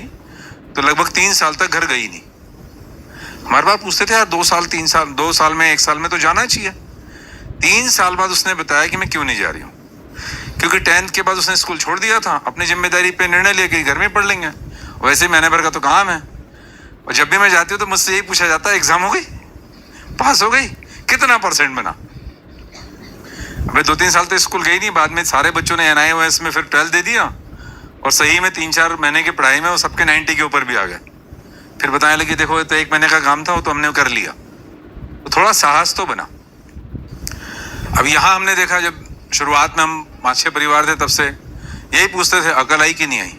तो लगभग 3 साल तक घर गई नहीं। हमारे बाप पूछते थे यार 2 साल 3 साल, 2 साल में 1 साल में तो जाना चाहिए। 3 साल बाद उसने बताया कि मैं क्यों नहीं जा रही हूँ, क्योंकि 10th के बाद उसने स्कूल छोड़ दिया था, अपनी जिम्मेदारी पे निर्णय लिया कि घर में पढ़ लेंगे, वैसे महीने भर का तो काम है। और जब भी मैं जाती हूँ तो मुझसे यही पूछा जाता है, एग्जाम हो गई, पास हो गई, कितना % बना। अबे 2-3 साल तो स्कूल गई नहीं, बाद में सारे बच्चों ने NIOS में फिर 12th दे दिया, और सही में 3-4 महीने की पढ़ाई में वो सबके 90 के ऊपर भी आ गए। फिर बताने लगे देखो तो 1 महीने का काम था, वो तो हमने कर लिया। तो थोड़ा साहस तो बना। अब यहाँ हमने देखा, जब शुरुआत में हम 5-6 परिवार थे, तब से यही पूछते थे, अकल आई कि नहीं आई।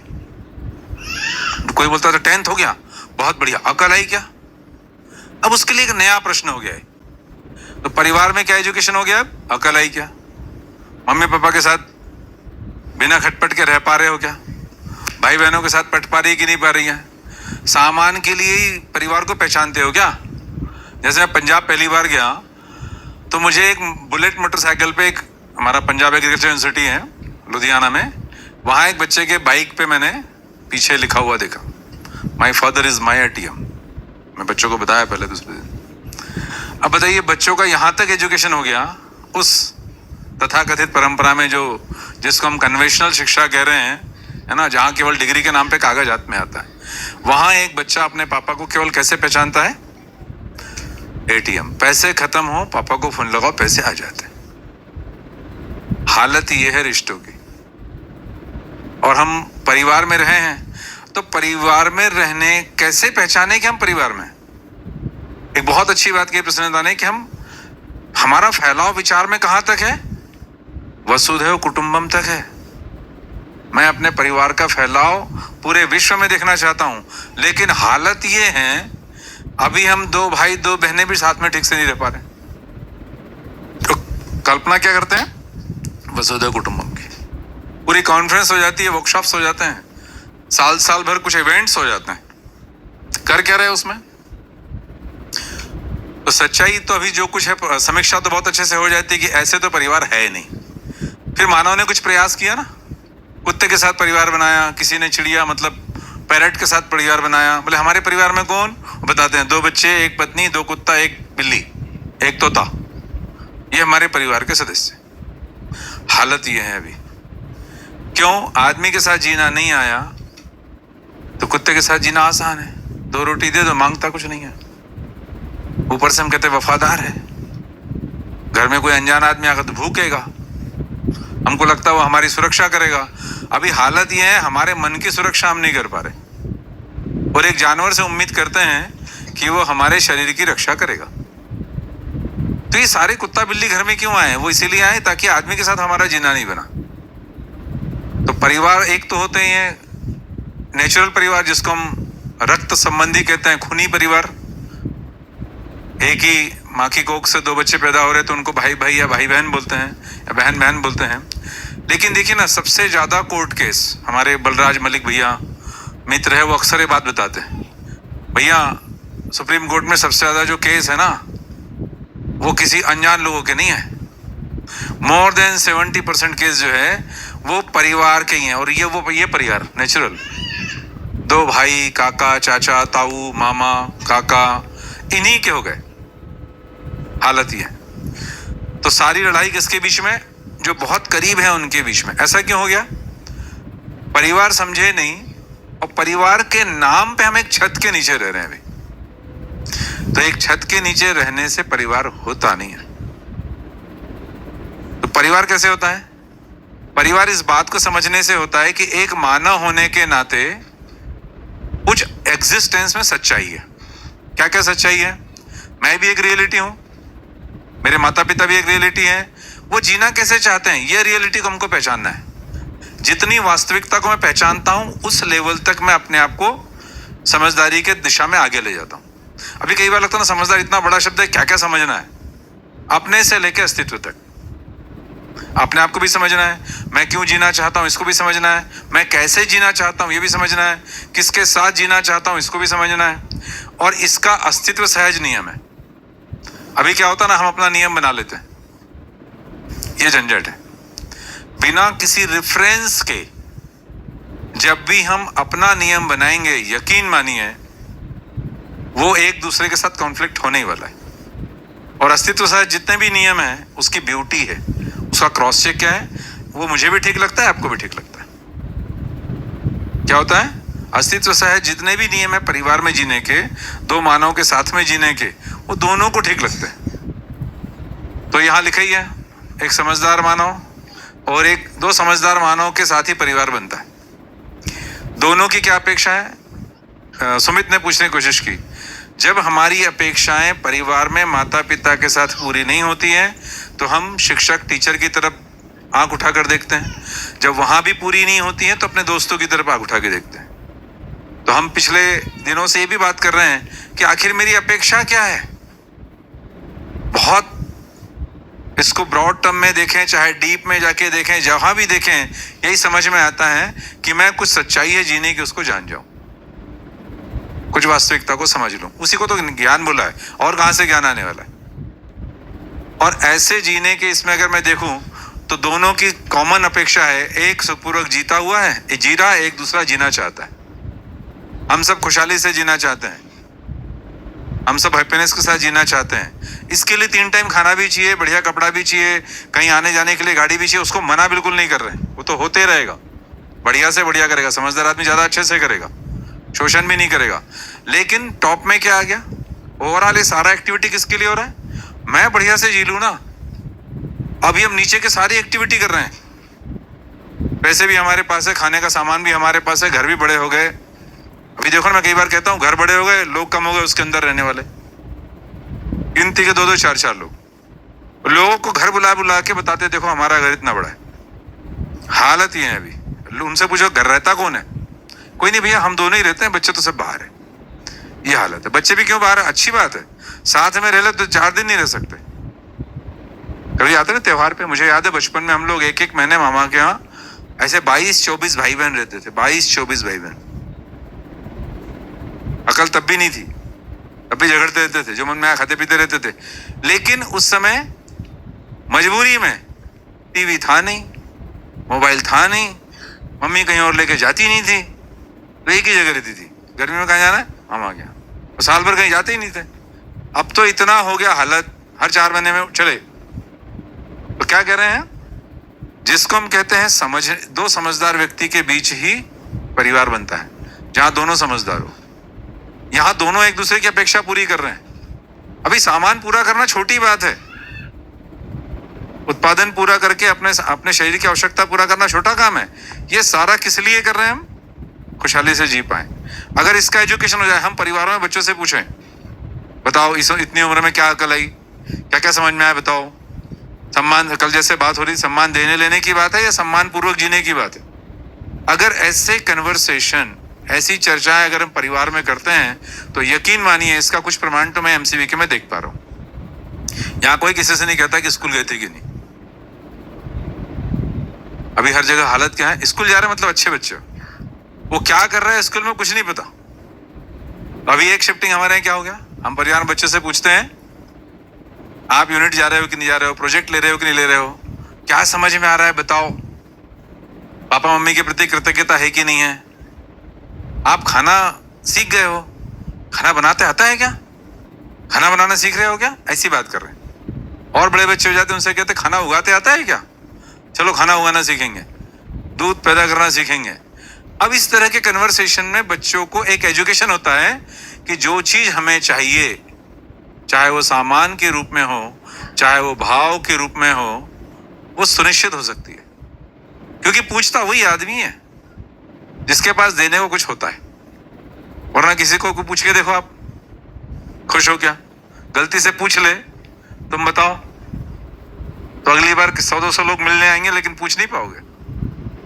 कोई बोलता था 10th हो गया, बहुत बढ़िया, अकल आई क्या। अब उसके लिए एक नया प्रश्न हो गया है। तो परिवार में क्या एजुकेशन हो गया, अब अकल आई क्या। मम्मी पापा के साथ बिना खटपट के रह पा रहे हो क्या, भाई बहनों के साथ पट पा रही है कि नहीं पा रही है, सामान के लिए ही परिवार को पहचानते हो क्या। जैसे मैं पंजाब पहली बार गया तो मुझे एक बुलेट मोटरसाइकिल पे, एक हमारा पंजाब एग्रीकल्चर यूनिवर्सिटी है लुधियाना में, वहाँ एक बच्चे के बाइक पे मैंने पीछे लिखा हुआ देखा, my father is my ATM। मैं बच्चों को बताया पहले दूसरे दिन। अब बताइए, बच्चों का यहाँ तक एजुकेशन हो गया उस तथाकथित परंपरा में, जो जिसको हम कन्वेंशनल शिक्षा कह रहे हैं, है ना, जहाँ केवल डिग्री के नाम पे कागज हाथ में आता है। वहां एक बच्चा अपने पापा को केवल कैसे पहचानता है, ATM। पैसे खत्म हो, पापा को फोन लगाओ, पैसे आ जाते। हालत ये है रिश्तों की। और हम परिवार में रहे हैं, तो परिवार में रहने कैसे पहचाने कि हम परिवार में। एक बहुत अच्छी बात की प्रसन्नता ने कि हमारा फैलाव विचार में कहां तक है, वसुधैव कुटुंबम तक है। मैं अपने परिवार का फैलाव पूरे विश्व में देखना चाहता हूं, लेकिन हालत ये है अभी हम 2 भाई 2 बहनें भी साथ में ठीक से नहीं रह पा रहे। तो कल्पना क्या करते हैं, वसुधैव कुटुंबम की पूरी कॉन्फ्रेंस हो जाती है, वर्कशॉप्स हो जाते हैं, साल भर कुछ इवेंट्स हो जाते हैं, कर क्या रहे उसमें। तो सच्चाई तो अभी जो कुछ है, समीक्षा तो बहुत अच्छे से हो जाती है कि ऐसे तो परिवार है नहीं। फिर मानव ने कुछ प्रयास किया ना, कुत्ते के साथ परिवार बनाया, किसी ने चिड़िया मतलब पैरट के साथ परिवार बनाया। बोले हमारे परिवार में कौन, बताते हैं 2 बच्चे, 1 पत्नी, 2 कुत्ता, 1 बिल्ली, 1 तोता, ये हमारे परिवार के सदस्य। हालत ये है अभी। क्यों, आदमी के साथ जीना नहीं आया तो कुत्ते के साथ जीना आसान है, 2 रोटी दे दो, मांगता कुछ नहीं है। ऊपर से हम कहते वफादार है, घर में कोई अनजान आदमी आकर तो भूकेगा, हमको लगता है वो हमारी सुरक्षा करेगा। अभी हालत ये है, हमारे मन की सुरक्षा हम नहीं कर पा रहे, और एक जानवर से उम्मीद करते हैं कि वो हमारे शरीर की रक्षा करेगा। तो ये सारे कुत्ता बिल्ली घर में क्यों आए, वो इसीलिए आए ताकि आदमी के साथ हमारा जीना नहीं बना। तो परिवार एक तो होते हैं नेचुरल परिवार, जिसको हम रक्त संबंधी कहते हैं, खूनी परिवार, एक ही माँ की कोख से 2 बच्चे पैदा हो रहे तो उनको भाई भाई या भाई बहन बोलते हैं या बहन बहन बोलते हैं। लेकिन देखिए ना, सबसे ज़्यादा कोर्ट केस हमारे बलराज मलिक भैया मित्र है, वो अक्सर ये बात बताते हैं, भैया सुप्रीम कोर्ट में सबसे ज़्यादा जो केस है ना, वो किसी अनजान लोगों के नहीं है। मोर देन 70% केस जो है वो परिवार के ही हैं। और ये परिवार नेचुरल 2 भाई, काका, चाचा, ताऊ, मामा, काका, इन्हीं के हो गए। हालत ये है। तो सारी लड़ाई किसके बीच में? जो बहुत करीब है उनके बीच में। ऐसा क्यों हो गया? परिवार समझे नहीं, और परिवार के नाम पे हम एक छत के नीचे रह रहे हैं अभी। तो एक छत के नीचे रहने से परिवार होता नहीं है। तो परिवार कैसे होता है? परिवार इस बात को समझने से होता है कि एक मानव होने के नाते कुछ एग्जिस्टेंस में सच्चाई है। क्या क्या सच्चाई है? मैं भी एक रियलिटी हूं, मेरे माता पिता भी एक रियलिटी है। वो जीना कैसे चाहते हैं, ये रियलिटी को हमको पहचानना है। जितनी वास्तविकता को मैं पहचानता हूं, उस लेवल तक मैं अपने आप को समझदारी के दिशा में आगे ले जाता हूं। अभी कई बार लगता है ना, समझदार इतना बड़ा शब्द है, क्या क्या समझना है? अपने से लेकर अस्तित्व तक अपने आप को भी समझना है। मैं क्यों जीना चाहता हूं, इसको भी समझना है। मैं कैसे जीना चाहता हूं, ये भी समझना है। किसके साथ जीना चाहता हूं, इसको भी समझना है। और इसका अस्तित्व सहज नियम है। अभी क्या होता है ना, हम अपना नियम बना लेते हैं, ये झंझट है। बिना किसी रेफरेंस के जब भी हम अपना नियम बनाएंगे, यकीन मानिए वो एक दूसरे के साथ कॉन्फ्लिक्ट होने ही वाला है। और अस्तित्व सहज जितने भी नियम हैं, उसकी ब्यूटी है, उसका क्रॉस चेक क्या है, वो मुझे भी ठीक लगता है, आपको भी ठीक लगता है। क्या होता है? अस्तित्व सहज जितने भी नियम है परिवार में जीने के, 2 मानव के साथ में जीने के, वो दोनों को ठीक लगते हैं। तो यहां लिखा ही है, एक समझदार मानव और 2 समझदार मानव के साथ ही परिवार बनता है। दोनों की क्या अपेक्षा है? सुमित ने पूछने की कोशिश की। जब हमारी अपेक्षाएं परिवार में माता पिता के साथ पूरी नहीं होती हैं, तो हम शिक्षक टीचर की तरफ आंख उठाकर देखते हैं। जब वहां भी पूरी नहीं होती है, तो अपने दोस्तों की तरफ आंख उठा के देखते हैं। तो हम पिछले दिनों से ये भी बात कर रहे हैं कि आखिर मेरी अपेक्षा क्या है। बहुत इसको ब्रॉड टर्म में देखें, चाहे डीप में जाके देखें, जहां भी देखें, यही समझ में आता है कि मैं कुछ सच्चाई है जीने की, उसको जान जाऊं, कुछ वास्तविकता को समझ लूं। उसी को तो ज्ञान बोला है, और कहां से ज्ञान आने वाला है। और ऐसे जीने के इसमें अगर मैं देखूं तो दोनों की कॉमन अपेक्षा है, एक सुखपूर्वक जीता हुआ है, जी रहा है, एक दूसरा जीना चाहता है। हम सब खुशहाली से जीना चाहते हैं, हम सब हैप्पीनेस के साथ जीना चाहते हैं। इसके लिए 3 टाइम खाना भी चाहिए, बढ़िया कपड़ा भी चाहिए, कहीं आने जाने के लिए गाड़ी भी चाहिए। उसको मना बिल्कुल नहीं कर रहे हैं, वो तो होते रहेगा, बढ़िया से बढ़िया करेगा। समझदार आदमी ज्यादा अच्छे से करेगा, शोषण भी नहीं करेगा। लेकिन टॉप में क्या आ गया? ओवरऑल ये सारा एक्टिविटी किसके लिए हो रहा है? मैं बढ़िया से जी लूं ना। अभी हम नीचे के सारी एक्टिविटी कर रहे हैं, पैसे भी हमारे पास है, खाने का सामान भी हमारे पास है, घर भी बड़े हो गए। अभी देखो ना, मैं कई बार कहता हूँ घर बड़े हो गए, लोग कम हो गए उसके अंदर रहने वाले, गिनती के 2-2, 4-4 लोग। लोगों को घर बुला बुला के बताते, देखो हमारा घर इतना बड़ा है। हालत ये है अभी। उनसे पूछो घर रहता कौन है? कोई नहीं भैया, हम दोनों ही रहते हैं, बच्चे तो सब बाहर है। ये हालत है। बच्चे भी क्यों बाहर है? अच्छी बात है, साथ में रह ले तो 4 दिन नहीं रह सकते। कभी आते ना त्योहार पे, मुझे याद है बचपन में हम लोग 1-1 महीने मामा के यहाँ ऐसे 22-24 भाई बहन रहते थे। 22-24 भाई बहन। अकल तब भी नहीं थी, तब भी झगड़ते रहते थे, जो मन में आया खाते पीते रहते थे। लेकिन उस समय मजबूरी में टीवी था नहीं, मोबाइल था नहीं, मम्मी कहीं और लेके जाती नहीं थी, तो एक ही जगह रहती थी। गर्मी में कहाँ जाना है? मामा गया। तो साल भर कहीं जाते ही नहीं थे। अब तो इतना हो गया हालत, हर 4 महीने में चले। तो क्या कह रहे हैं? जिसको हम कहते हैं 2 समझदार व्यक्ति के बीच ही परिवार बनता है, जहां दोनों समझदार हो। यहां दोनों एक दूसरे की अपेक्षा पूरी कर रहे हैं। अभी सामान पूरा करना छोटी बात है, उत्पादन पूरा करके अपने शरीर की आवश्यकता पूरा करना छोटा काम है। ये सारा किस लिए कर रहे हैं? हम खुशहाली से जी पाए। अगर इसका एजुकेशन हो जाए, हम परिवारों में बच्चों से पूछें, बताओ इतनी उम्र में क्या अकल आई, क्या क्या समझ में आया, बताओ। सम्मान, कल जैसे बात हो रही, सम्मान देने लेने की बात है या सम्मान पूर्वक जीने की बात है? अगर ऐसे कन्वर्सेशन ऐसी चर्चाएं अगर हम परिवार में करते हैं तो यकीन मानिए इसका कुछ प्रमाण तो मैं एमसीवीके में देख पा रहा हूं। यहां कोई किसी से नहीं कहता कि स्कूल गए थे कि नहीं। अभी हर जगह हालत क्या है, स्कूल जा रहे मतलब अच्छे बच्चे, वो क्या कर रहे हैं स्कूल में कुछ नहीं पता। अभी एक शिफ्टिंग हमारे यहाँ क्या हो गया, हम परिवार बच्चे से पूछते हैं आप यूनिट जा रहे हो कि नहीं जा रहे हो, प्रोजेक्ट ले रहे हो कि नहीं ले रहे हो, क्या समझ में आ रहा है बताओ, पापा मम्मी के प्रति कृतज्ञता है कि नहीं है, आप खाना सीख गए हो, खाना बनाते आता है क्या, खाना बनाना सीख रहे हो क्या, ऐसी बात कर रहे हैं। और बड़े बच्चे हो जाते हैं उनसे कहते खाना उगाते आता है क्या, चलो खाना उगाना सीखेंगे, दूध पैदा करना सीखेंगे। अब इस तरह के कन्वर्सेशन में बच्चों को एक एजुकेशन होता है कि जो चीज हमें चाहिए, चाहे वो सामान के रूप में हो, चाहे वो भाव के रूप में हो, वो सुनिश्चित हो सकती है, क्योंकि पूछता वही आदमी है जिसके पास देने को कुछ होता है। वरना किसी को पूछ के देखो आप, खुश हो क्या, गलती से पूछ ले तुम बताओ तो अगली बार 100-200 लोग मिलने आएंगे लेकिन पूछ नहीं पाओगे।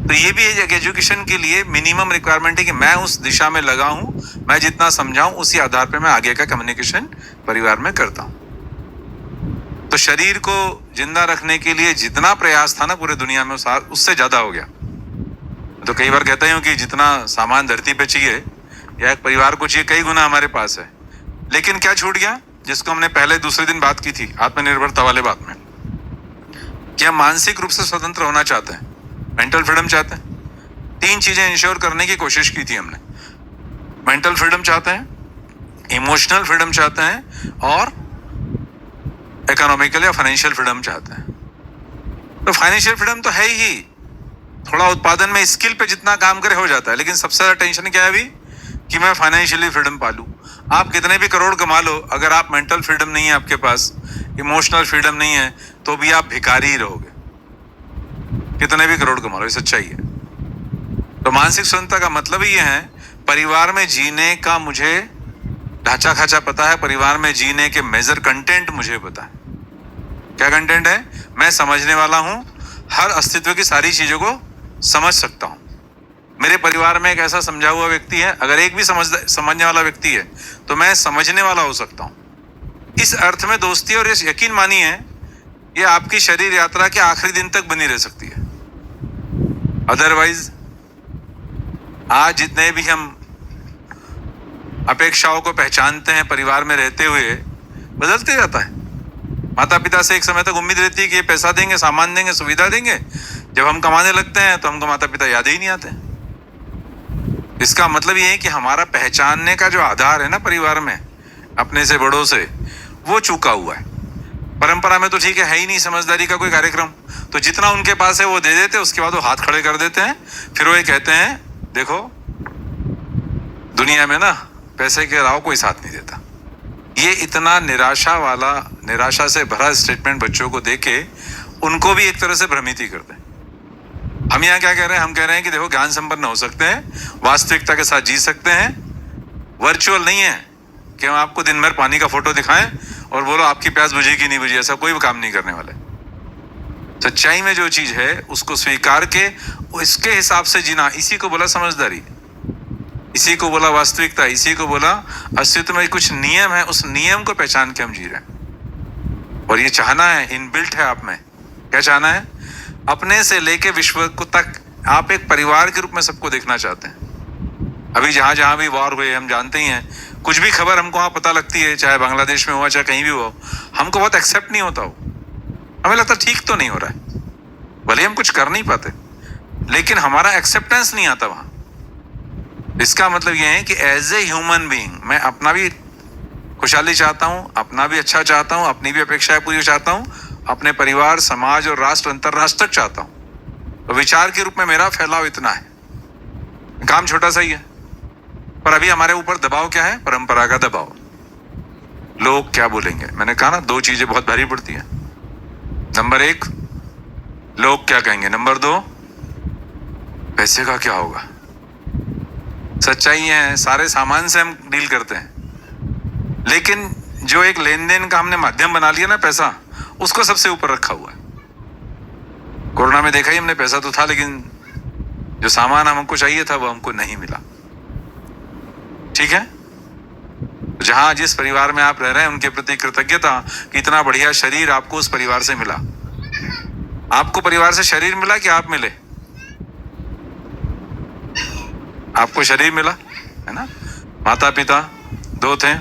तो ये भी एक एजुकेशन के लिए मिनिमम रिक्वायरमेंट है कि मैं उस दिशा में लगा हूं, मैं जितना समझाऊं उसी आधार पे मैं आगे का कम्युनिकेशन परिवार में करता हूं। तो शरीर को जिंदा रखने के लिए जितना प्रयास था ना पूरे दुनिया में उससे ज्यादा हो गया। तो कई बार कहता हूं कि जितना सामान धरती पे चाहिए या एक परिवार को चाहिए कई गुना हमारे पास है, लेकिन क्या छूट गया जिसको हमने पहले दूसरे दिन बात की थी आत्मनिर्भरता वाले बात में, कि हम मानसिक रूप से स्वतंत्र होना चाहते हैं, मेंटल फ्रीडम चाहते हैं। 3 चीजें इंश्योर करने की कोशिश की थी हमने, मेंटल फ्रीडम चाहते हैं, इमोशनल फ्रीडम चाहते हैं और इकोनॉमिकल या फाइनेंशियल फ्रीडम चाहते हैं। तो फाइनेंशियल फ्रीडम तो है ही, थोड़ा उत्पादन में स्किल पे जितना काम करे हो जाता है, लेकिन सबसे ज्यादा टेंशन क्या है अभी कि मैं फाइनेंशियली फ्रीडम पालूं। आप कितने भी करोड़ कमा लो, अगर आप मेंटल फ्रीडम नहीं है आपके पास, इमोशनल फ्रीडम नहीं है, तो भी आप भिखारी ही रहोगे, कितने भी करोड़ कमा लो, ये सच्चाई है। तो मानसिक स्वतंत्रता का मतलब ही है परिवार में जीने का मुझे ढांचा खाचा पता है, परिवार में जीने के मेजर कंटेंट मुझे पता है। क्या कंटेंट है, मैं समझने वाला हूं, हर अस्तित्व की सारी चीजों को समझ सकता हूं। मेरे परिवार में एक ऐसा समझा हुआ व्यक्ति है, अगर एक भी समझने वाला व्यक्ति है तो मैं समझने वाला हो सकता हूं। इस अर्थ में दोस्ती और इस यकीन मानिए ये आपकी शरीर यात्रा के आखिरी दिन तक बनी रह सकती है। अदरवाइज आज जितने भी हम अपेक्षाओं को पहचानते हैं परिवार में रहते हुए, बदलते जाता है। माता पिता से एक समय तक उम्मीद रहती है कि ये पैसा देंगे, सामान देंगे, सुविधा देंगे, जब हम कमाने लगते हैं तो हमको माता पिता याद ही नहीं आते। इसका मतलब ये है कि हमारा पहचानने का जो आधार है ना परिवार में अपने से बड़ों से, वो चूका हुआ है। परंपरा में तो ठीक है ही नहीं समझदारी का कोई कार्यक्रम, तो जितना उनके पास है वो दे देते, उसके बाद वो हाथ खड़े कर देते हैं, फिर वो ये कहते हैं देखो दुनिया में ना पैसे के अलावा कोई साथ नहीं देता। ये इतना निराशा से भरा स्टेटमेंट बच्चों को देके उनको भी एक तरह से भ्रमित ही करते हैं। हम यहाँ क्या कह रहे हैं, हम कह रहे हैं कि देखो ज्ञान संपन्न हो सकते हैं, वास्तविकता के साथ जी सकते हैं, वर्चुअल नहीं है कि हम आपको दिन भर पानी का फोटो दिखाएं और बोलो आपकी प्यास बुझी कि नहीं बुझी, ऐसा कोई काम नहीं करने वाले। सच्चाई में जो चीज है उसको स्वीकार के इसके हिसाब से जीना, इसी को बोला समझदारी, इसी को बोला वास्तविकता, इसी को बोला अस्तित्व में कुछ नियम है, उस नियम को पहचान के हम जी रहे हैं। और ये चाहना है, इनबिल्ट है आप में। क्या चाहना है, अपने से लेके विश्व को तक आप एक परिवार के रूप में सबको देखना चाहते हैं। अभी जहां जहां भी वॉर हुए हम जानते ही हैं, कुछ भी खबर हमको वहां पता लगती है, चाहे बांग्लादेश में हुआ चाहे कहीं भी हुआ, हमको बहुत एक्सेप्ट नहीं होता हो, हमें लगता ठीक तो नहीं हो रहा है, भले हम कुछ कर नहीं पाते, लेकिन हमारा एक्सेप्टेंस नहीं आता वहां। इसका मतलब यह है कि एज ए ह्यूमन बीइंग मैं अपना भी खुशहाली चाहता हूं, अपना भी अच्छा चाहता हूं, अपनी भी अपेक्षाएं पूरी चाहता हूं, अपने परिवार, समाज और राष्ट्र, अंतरराष्ट्र तक चाहता हूं। तो विचार के रूप में मेरा फैलाव इतना है, काम छोटा सा ही है, पर अभी हमारे ऊपर दबाव क्या है, परंपरा का दबाव। लोग क्या बोलेंगे, मैंने कहा ना 2 चीजें बहुत भारी पड़ती है। नंबर 1 लोग क्या कहेंगे, नंबर 2 पैसे का क्या होगा। सच्चाई है सारे सामान से हम डील करते हैं, लेकिन जो एक लेन देन का हमने माध्यम बना लिया ना पैसा, उसको सबसे ऊपर रखा हुआ है। कोरोना में देखा ही हमने, पैसा तो था लेकिन जो सामान हमको चाहिए था वो हमको नहीं मिला। ठीक है? जहां जिस परिवार में आप रह रहे हैं उनके प्रति कृतज्ञता कि इतना बढ़िया शरीर आपको उस परिवार से मिला। आपको परिवार से शरीर मिला कि आप मिले? आपको शरीर मिला, है ना? माता पिता दो थे।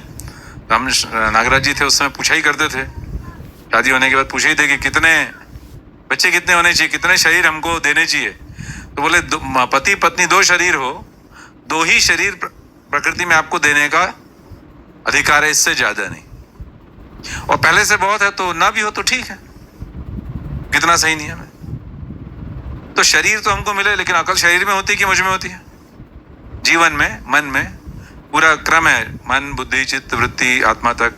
हम नागराज जी थे उस समय पूछा ही करते थे, शादी होने के बाद पूछे ही थे कि कितने बच्चे कितने होने चाहिए, कितने शरीर हमको देने चाहिए। तो बोले पति पत्नी दो शरीर हो, दो ही शरीर प्रकृति में आपको देने का अधिकार है, इससे ज्यादा नहीं। और पहले से बहुत है तो ना भी हो तो ठीक है, कितना सही नियम है। तो शरीर तो हमको मिले, लेकिन अकल शरीर में होती है कि मुझ में होती है? जीवन में मन में पूरा क्रम है, मन बुद्धि चित्त वृत्ति आत्मा तक।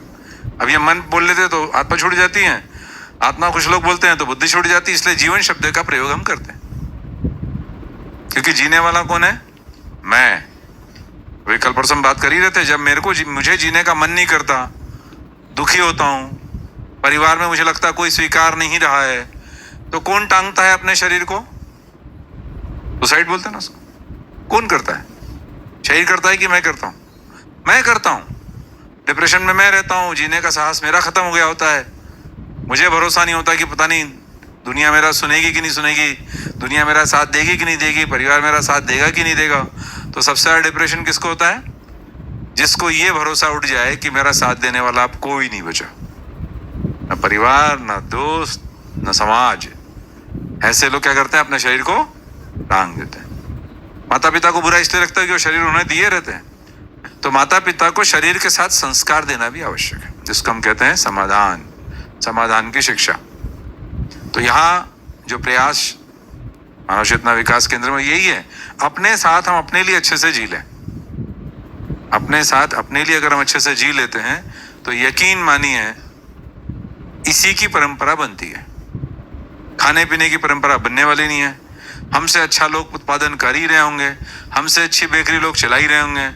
अब ये मन बोल लेते तो आत्मा छूट जाती है, आत्मा कुछ लोग बोलते हैं तो बुद्धि छूट जाती है। इसलिए जीवन शब्द का प्रयोग हम करते हैं, क्योंकि जीने वाला कौन है? मैं। वे कल परसों बात कर ही रहे थे, जब मुझे जीने का मन नहीं करता, दुखी होता हूं, परिवार में मुझे लगता कोई स्वीकार नहीं रहा है, तो कौन टांगता है अपने शरीर को? सुसाइड बोलते हैं ना उसको। कौन करता है? शरीर करता है कि मैं करता हूं? मैं करता हूं। डिप्रेशन में मैं रहता हूं, जीने का साहस मेरा खत्म हो गया होता है। मुझे भरोसा नहीं होता कि पता नहीं दुनिया मेरा सुनेगी कि नहीं सुनेगी, दुनिया मेरा साथ देगी कि नहीं देगी, परिवार मेरा साथ देगा कि नहीं देगा। तो सबसे ज्यादा डिप्रेशन किसको होता है? जिसको ये भरोसा उठ जाए कि मेरा साथ देने वाला अब कोई नहीं बचा, न परिवार, न दोस्त, न समाज। ऐसे लोग क्या करते हैं? अपने शरीर को टांग देते हैं। माता पिता को बुरा इसलिए लगता है कि वो शरीर उन्हें दिए रहते हैं, तो माता पिता को शरीर के साथ संस्कार देना भी आवश्यक है, जिसको हम कहते हैं समाधान की शिक्षा। तो यहाँ जो प्रयास मानव चेतना विकास केंद्र में यही है, अपने साथ हम अपने लिए अच्छे से जी लें। अपने साथ अपने लिए अगर हम अच्छे से जी लेते हैं तो यकीन मानिए इसी की परंपरा बनती है। खाने पीने की परंपरा बनने वाली नहीं है। हमसे अच्छा लोग उत्पादन कर ही रहे होंगे, हमसे अच्छी बेकरी लोग चला ही रहे होंगे,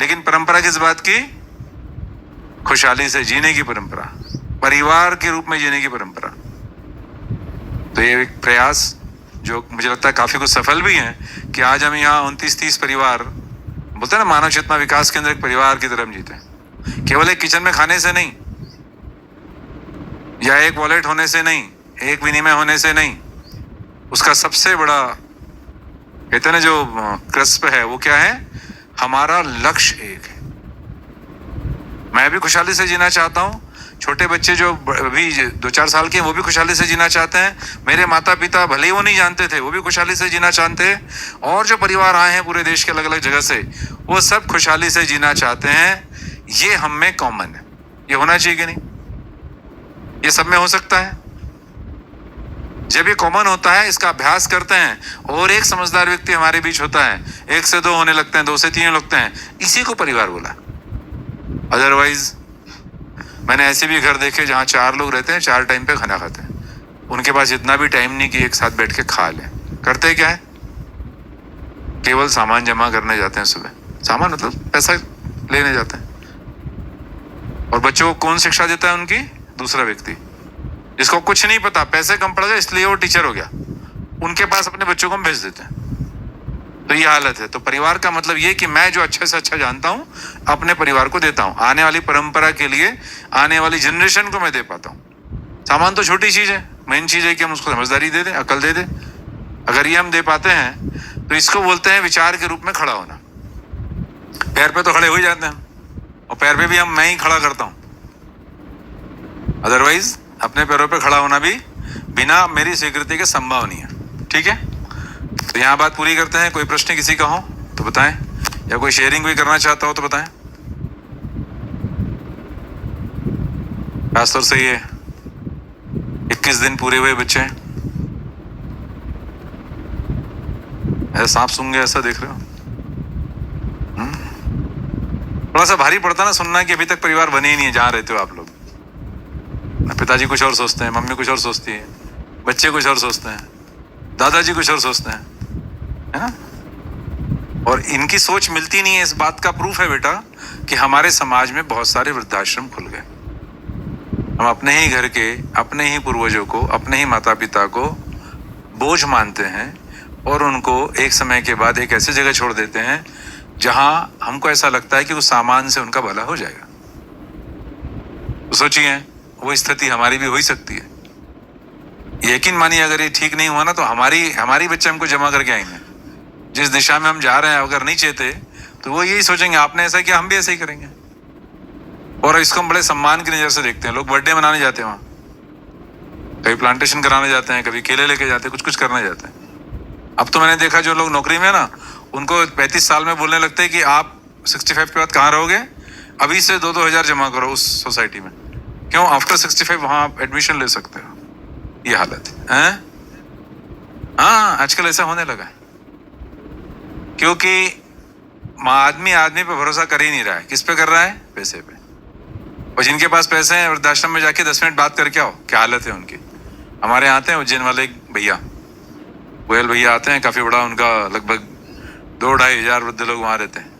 लेकिन परंपरा किस बात की? खुशहाली से जीने की परंपरा, परिवार के रूप में जीने की परंपरा। तो ये एक प्रयास जो मुझे लगता है काफी कुछ सफल भी है कि आज हम यहाँ 29-30 परिवार, बोलते हैं ना मानव चेतना विकास केंद्र एक परिवार की तरह जीते हैं। केवल एक किचन में खाने से नहीं, या एक वॉलेट होने से नहीं, एक विनिमय होने से नहीं। उसका सबसे बड़ा कहते हैं ना जो कृस्प है वो क्या है? हमारा लक्ष्य एक है। मैं भी खुशहाली से जीना चाहता हूँ, छोटे बच्चे जो अभी 2-4 साल के हैं वो भी खुशहाली से जीना चाहते हैं। मेरे माता पिता भले ही वो नहीं जानते थे, वो भी खुशहाली से जीना चाहते हैं। और जो परिवार आए हैं पूरे देश के अलग अलग जगह से, वो सब खुशहाली से जीना चाहते हैं। ये हम में कॉमन है। ये होना चाहिए कि नहीं? ये सब में हो सकता है। जब ये कॉमन होता है, इसका अभ्यास करते हैं और एक समझदार व्यक्ति हमारे बीच होता है, 1 से 2 होने लगते हैं, 2 से 3 लगते हैं, इसी को परिवार बोला। अदरवाइज मैंने ऐसे भी घर देखे जहाँ 4 लोग रहते हैं, 4 टाइम पे खाना खाते हैं। उनके पास इतना भी टाइम नहीं कि एक साथ बैठ के खा लें। करते क्या है? केवल सामान जमा करने जाते हैं सुबह। सामान मतलब पैसा लेने जाते हैं। और बच्चों को कौन शिक्षा देता है? उनकी दूसरा व्यक्ति, जिसको कुछ नहीं पता, पैसे कम पड़ गए इसलिए वो टीचर हो गया, उनके पास अपने बच्चों को हम भेज देते हैं। तो ये हालत है। तो परिवार का मतलब ये कि मैं जो अच्छे से अच्छा जानता हूँ अपने परिवार को देता हूँ, आने वाली परंपरा के लिए, आने वाली जनरेशन को मैं दे पाता हूँ। सामान तो छोटी चीज है, मेन चीज है कि हम उसको समझदारी दे दें, अकल दे दें। अगर ये हम दे पाते हैं तो इसको बोलते हैं विचार के रूप में खड़ा होना। पैर पे तो खड़े हो ही जाते हैं, और पैर पे भी मैं ही खड़ा करता हूँ। अदरवाइज अपने पैरों पे खड़ा होना भी बिना मेरी स्वीकृति के संभव नहीं है। ठीक है? तो यहाँ बात पूरी करते हैं। कोई प्रश्न किसी का हो तो बताएं, या कोई शेयरिंग भी करना चाहता हो तो बताएं। खासतौर से ये 21 दिन पूरे हुए बच्चे, ऐसा सांप सूंघे ऐसा देख रहे हो? थोड़ा सा भारी पड़ता ना सुनना कि अभी तक परिवार बने ही नहीं है जहाँ रहते हो आप लोग। पिताजी कुछ और सोचते हैं, मम्मी कुछ और सोचती है, बच्चे कुछ और सोचते हैं, दादाजी कुछ और सोचते हैं, है ना? और इनकी सोच मिलती नहीं है। इस बात का प्रूफ है बेटा कि हमारे समाज में बहुत सारे वृद्धाश्रम खुल गए। हम अपने ही घर के, अपने ही पूर्वजों को, अपने ही माता पिता को बोझ मानते हैं और उनको एक समय के बाद एक ऐसी जगह छोड़ देते हैं जहां हमको ऐसा लगता है कि उस सामान से उनका भला हो जाएगा। तो सोचिए वो स्थिति हमारी भी हो ही सकती है। यकीन मानिए अगर ये ठीक नहीं हुआ ना तो हमारी बच्चे हमको जमा करके आएंगे। जिस दिशा में हम जा रहे हैं अगर नहीं चाहते तो वो यही सोचेंगे आपने ऐसा किया हम भी ऐसा ही करेंगे। और इसको हम बड़े सम्मान की नजर से देखते हैं। लोग बर्थडे मनाने जाते हैं वहां, कभी प्लांटेशन कराने जाते हैं, कभी केले लेके जाते हैं, कुछ कुछ करने जाते हैं। अब तो मैंने देखा जो लोग नौकरी में है ना उनको 35 साल में बोलने लगते हैं कि आप 65 के बाद कहाँ रहोगे, अभी से 2-2 हज़ार जमा करो उस सोसाइटी में। क्यों? आफ्टर 65 वहां आप एडमिशन ले सकते हो। ये हालत है। हाँ आजकल ऐसा होने लगा है क्योंकि आदमी पे भरोसा कर ही नहीं रहा है। किस पे कर रहा है? पैसे पे। और जिनके पास पैसे हैं वृद्धाश्रम में जाके 10 मिनट बात करके आओ क्या हालत है उनकी। हमारे यहाँ आते हैं उज्जैन वाले एक भैया, गोयल भैया आते हैं, काफी बड़ा उनका लगभग 2-2.5 हज़ार वृद्ध लोग वहां रहते हैं।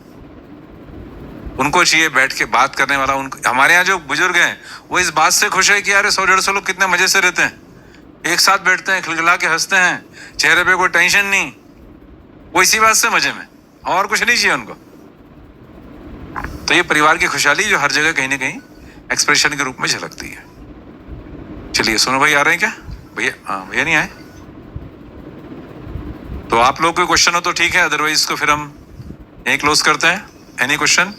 उनको चाहिए बैठ के बात करने वाला। उनको हमारे यहाँ जो बुजुर्ग हैं वो इस बात से खुश है कि यार 100-150 लोग कितने मजे से रहते हैं, एक साथ बैठते हैं, खिलखिला के हंसते हैं, चेहरे पे कोई टेंशन नहीं। वो इसी बात से मजे में, और कुछ नहीं चाहिए उनको। तो ये परिवार की खुशहाली जो हर जगह कहीं ना कहीं एक्सप्रेशन के रूप में झलकती है। चलिए सोनू भाई आ रहे हैं क्या? भैया हाँ भैया नहीं आए तो आप लोग कोई क्वेश्चन हो तो ठीक है, अदरवाइज इसको फिर हम यहीं क्लोज करते हैं। Any question?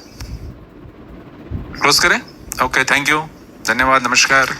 क्लोज करें? ओके थैंक यू, धन्यवाद, नमस्कार।